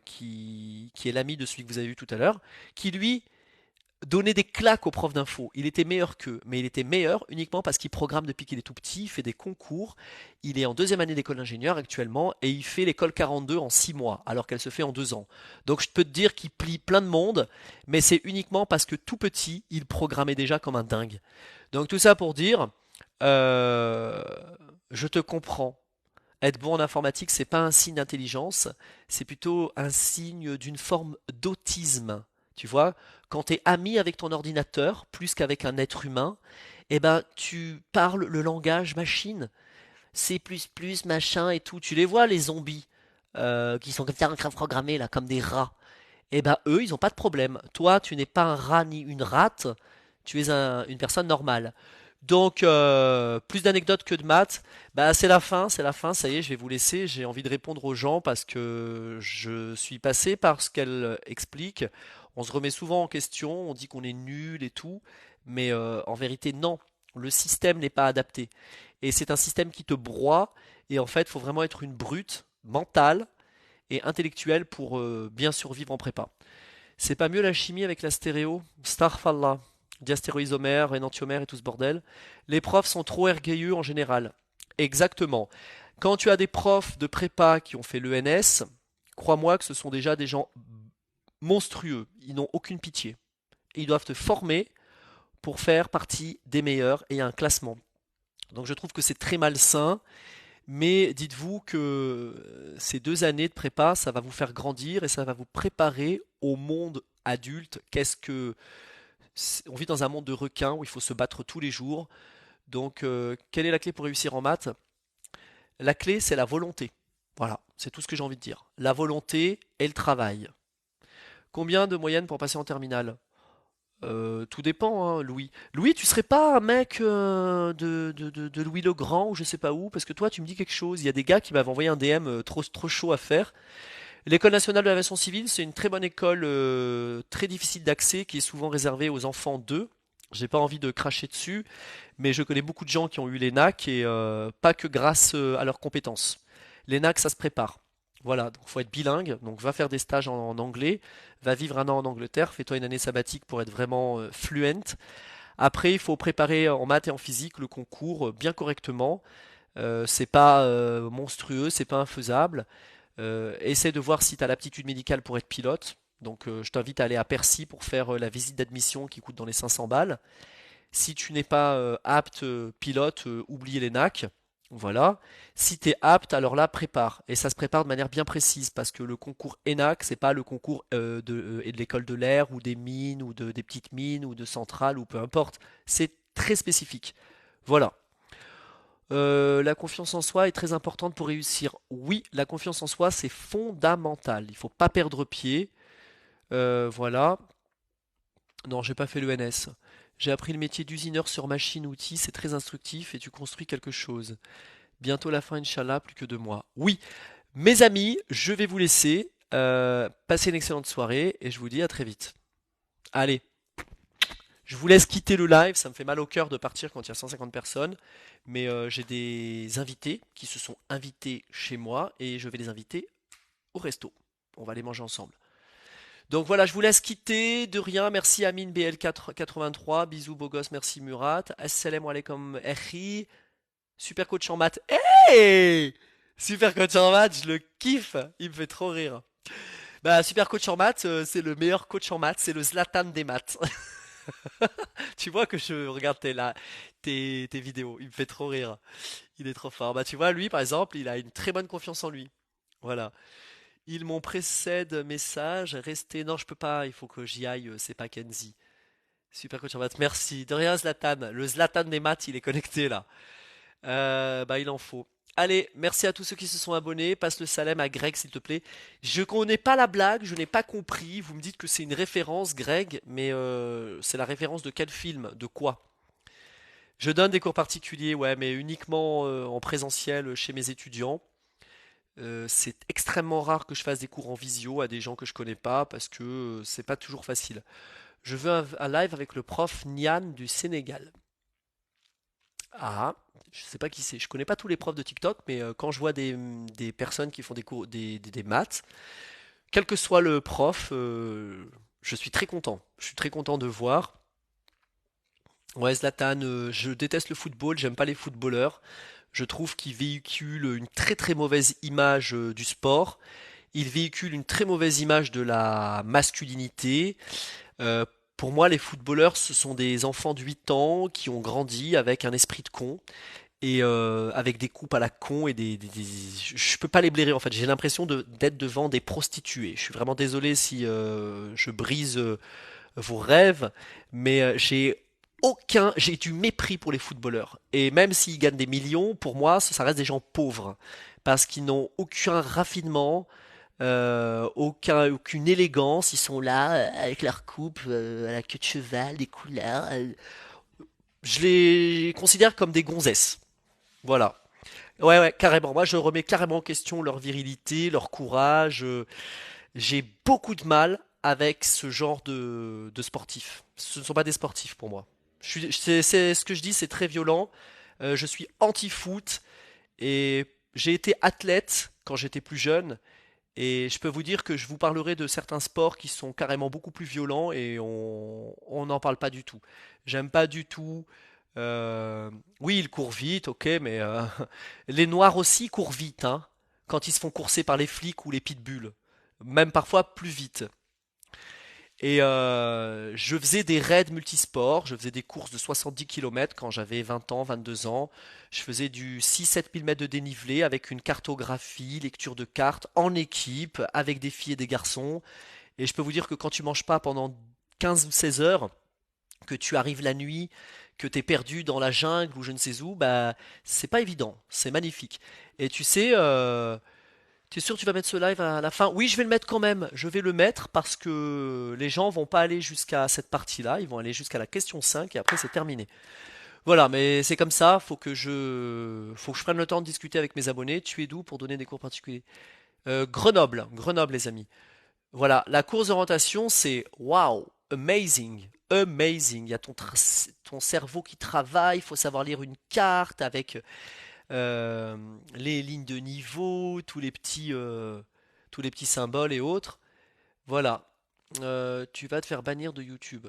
qui est l'ami de celui que vous avez vu tout à l'heure, qui lui donnait des claques aux profs d'info. Il était meilleur qu'eux, mais il était meilleur uniquement parce qu'il programme depuis qu'il est tout petit, il fait des concours. Il est en deuxième année d'école d'ingénieur actuellement et il fait l'école 42 en 6 mois, alors qu'elle se fait en 2 ans. Donc je peux te dire qu'il plie plein de monde, mais c'est uniquement parce que tout petit, il programmait déjà comme un dingue. Donc tout ça pour dire, euh, je te comprends. Être bon en informatique, c'est pas un signe d'intelligence, c'est plutôt un signe d'une forme d'autisme. Tu vois, quand tu es ami avec ton ordinateur plus qu'avec un être humain, eh ben tu parles le langage machine, C++, machin et tout. Tu les vois les zombies qui sont comme ça programmés là, comme des rats. Eh ben eux, ils ont pas de problème. Toi, tu n'es pas un rat ni une rate, tu es une personne normale. Donc, plus d'anecdotes que de maths. Bah, c'est la fin, ça y est, je vais vous laisser. J'ai envie de répondre aux gens parce que je suis passé par ce qu'elle explique. On se remet souvent en question, on dit qu'on est nul et tout, mais en vérité, non. Le système n'est pas adapté. Et c'est un système qui te broie, et en fait, il faut vraiment être une brute mentale et intellectuelle pour bien survivre en prépa. C'est pas mieux la chimie avec la stéréo? Starfallah. Diastéréoisomère, énantiomère et tout ce bordel. Les profs sont trop orgueilleux en général. Exactement. Quand tu as des profs de prépa qui ont fait l'ENS, crois-moi que ce sont déjà des gens monstrueux. Ils n'ont aucune pitié. Ils doivent te former pour faire partie des meilleurs et il y a un classement. Donc je trouve que c'est très malsain, mais dites-vous que ces 2 années de prépa, ça va vous faire grandir et ça va vous préparer au monde adulte. On vit dans un monde de requins où il faut se battre tous les jours. Donc, quelle est la clé pour réussir en maths? La clé, c'est la volonté. Voilà, c'est tout ce que j'ai envie de dire. La volonté et le travail. Combien de moyenne pour passer en terminale? Tout dépend, hein, Louis. Louis, tu serais pas un mec de Louis le Grand ou je sais pas où, parce que toi, tu me dis quelque chose. Il y a des gars qui m'avaient envoyé un DM trop chaud à faire. L'École nationale de l'aviation civile, c'est une très bonne école, très difficile d'accès, qui est souvent réservée aux enfants d'eux. J'ai pas envie de cracher dessus, mais je connais beaucoup de gens qui ont eu l'ENAC et pas que grâce à leurs compétences. L'ENAC, ça se prépare. Voilà, donc faut être bilingue, donc va faire des stages en anglais, va vivre un an en Angleterre, fais-toi une année sabbatique pour être vraiment fluent. Après, il faut préparer en maths et en physique le concours bien correctement. C'est pas monstrueux, c'est pas infaisable. Essaie de voir si tu as l'aptitude médicale pour être pilote. Donc je t'invite à aller à Percy pour faire la visite d'admission qui coûte dans les 500 balles. Si tu n'es pas apte pilote, oublie les NAC. Voilà. Si tu es apte, alors là, prépare. Et ça se prépare de manière bien précise parce que le concours ENAC, c'est pas le concours de l'école de l'air ou des mines ou des petites mines ou de centrales ou peu importe. C'est très spécifique. Voilà. La confiance en soi est très importante pour réussir. Oui, la confiance en soi, c'est fondamental. Il faut pas perdre pied. Voilà. Non, j'ai pas fait l'ENS. J'ai appris le métier d'usineur sur machine-outil, c'est très instructif et tu construis quelque chose. Bientôt la fin, Inch'Allah, plus que 2 mois. Oui, mes amis, je vais vous laisser. Passez une excellente soirée et je vous dis à très vite. Allez, je vous laisse quitter le live, ça me fait mal au cœur de partir quand il y a 150 personnes, mais j'ai des invités qui se sont invités chez moi et je vais les inviter au resto. On va aller manger ensemble. Donc voilà, je vous laisse quitter. De rien, merci Amine BL83, bisous beau gosse, merci Murat. Assalamu alaikum Echi, super coach en maths. Hey! Super coach en maths, je le kiffe, il me fait trop rire. Bah super coach en maths, c'est le meilleur coach en maths, c'est le Zlatan des maths. Tu vois que je regarde tes vidéos, il me fait trop rire. Il est trop fort. Bah tu vois, lui par exemple, il a une très bonne confiance en lui. Voilà. Ils m'ont précède message, restez. Non, je peux pas, il faut que j'y aille, c'est pas Kenzie. Super coach en maths, merci. De rien, Zlatan. Le Zlatan des maths, il est connecté là. Bah, il en faut. Allez, merci à tous ceux qui se sont abonnés. Passe le salem à Greg, s'il te plaît. Je connais pas la blague, je n'ai pas compris. Vous me dites que c'est une référence, Greg, mais c'est la référence de quel film? De quoi? Je donne des cours particuliers, ouais, mais uniquement en présentiel chez mes étudiants. C'est extrêmement rare que je fasse des cours en visio à des gens que je connais pas parce que c'est pas toujours facile. Je veux un live avec le prof Nian du Sénégal. Ah, je sais pas qui c'est. Je connais pas tous les profs de TikTok, mais quand je vois des personnes qui font des cours, des maths, quel que soit le prof, je suis très content. Je suis très content de voir. Ouais, Zlatan, je déteste le football, j'aime pas les footballeurs. Je trouve qu'ils véhiculent une très très mauvaise image du sport. Ils véhiculent une très mauvaise image de la masculinité. Euh, pour moi, les footballeurs, ce sont des enfants de 8 ans qui ont grandi avec un esprit de con et avec des coupes à la con et je peux pas les blairer en fait. J'ai l'impression d'être devant des prostituées. Je suis vraiment désolé si je brise vos rêves, mais j'ai du mépris pour les footballeurs. Et même s'ils gagnent des millions, pour moi, ça reste des gens pauvres parce qu'ils n'ont aucun raffinement. Aucune élégance, ils sont là avec leur coupe à la queue de cheval, des couleurs. Je les considère comme des gonzesses. Voilà. Ouais, ouais, carrément. Moi, je remets carrément en question leur virilité, leur courage. J'ai beaucoup de mal avec ce genre de sportifs. Ce ne sont pas des sportifs pour moi. C'est ce que je dis, c'est très violent. Je suis anti-foot et j'ai été athlète quand j'étais plus jeune. Et je peux vous dire que je vous parlerai de certains sports qui sont carrément beaucoup plus violents et on n'en parle pas du tout. J'aime pas du tout. Oui, ils courent vite, ok, mais les noirs aussi courent vite, hein, quand ils se font courser par les flics ou les pitbulls, même parfois plus vite. Et je faisais des raids multisports, je faisais des courses de 70 km quand j'avais 20 ans, 22 ans. Je faisais du 6-7 000 mètres de dénivelé avec une cartographie, lecture de cartes, en équipe, avec des filles et des garçons. Et je peux vous dire que quand tu manges pas pendant 15 ou 16 heures, que tu arrives la nuit, que tu es perdu dans la jungle ou je ne sais où, bah c'est pas évident, c'est magnifique. Et tu sais, t'es sûr que tu vas mettre ce live à la fin? Oui, je vais le mettre quand même. Je vais le mettre parce que les gens vont pas aller jusqu'à cette partie-là. Ils vont aller jusqu'à la question 5 et après c'est terminé. Voilà, mais c'est comme ça. Faut que je prenne le temps de discuter avec mes abonnés. Tu es d'où pour donner des cours particuliers? Grenoble, Grenoble, les amis. Voilà, la course d'orientation, c'est wow, amazing, amazing. Il y a ton cerveau qui travaille. Il faut savoir lire une carte avec euh, les lignes de niveau, tous les petits symboles et autres. Voilà. Tu vas te faire bannir de YouTube.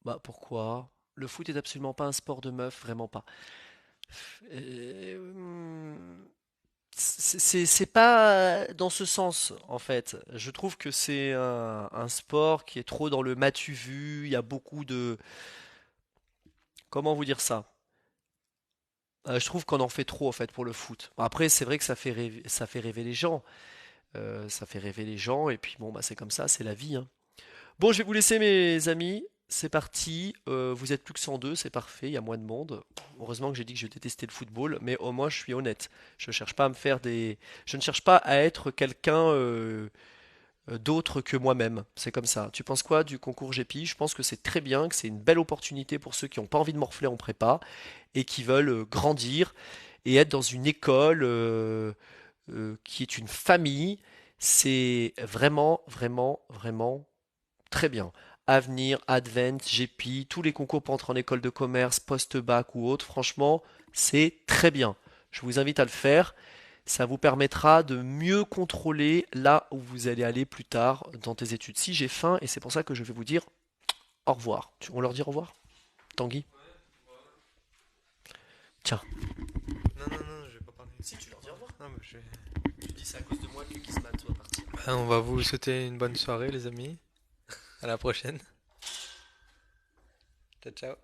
Bah pourquoi? Le foot est absolument pas un sport de meuf, vraiment pas. C'est pas dans ce sens en fait. Je trouve que c'est un sport qui est trop dans le m'as-tu vu. Il y a beaucoup de, comment vous dire ça? Je trouve qu'on en fait trop en fait pour le foot. Bon, après, c'est vrai que ça fait rêver les gens. Ça fait rêver les gens et puis bon bah c'est comme ça, c'est la vie, hein. Bon, je vais vous laisser mes amis. C'est parti. Vous êtes plus que 102, c'est parfait. Il y a moins de monde. Heureusement que j'ai dit que je détestais le football, mais au moins je suis honnête. Je ne cherche pas à être quelqu'un d'autre que moi-même. C'est comme ça. Tu penses quoi du concours GPI? Je pense que c'est très bien, que c'est une belle opportunité pour ceux qui n'ont pas envie de morfler en prépa et qui veulent grandir et être dans une école qui est une famille. C'est vraiment, vraiment, vraiment très bien. Avenir, Advent, GPI, tous les concours pour entrer en école de commerce, post-bac ou autre, franchement, c'est très bien. Je vous invite à le faire. Ça vous permettra de mieux contrôler là où vous allez aller plus tard dans tes études. Si j'ai faim, et c'est pour ça que je vais vous dire au revoir. On leur dit au revoir, Tanguy? Tiens. Non, non, non, je vais pas parler. Si tu leur dis au revoir. Non, mais je vais- Tu dis c'est à cause de moi que Gizman doit partir. Bah, on va vous souhaiter une bonne soirée, les amis. À la prochaine. Ciao, ciao.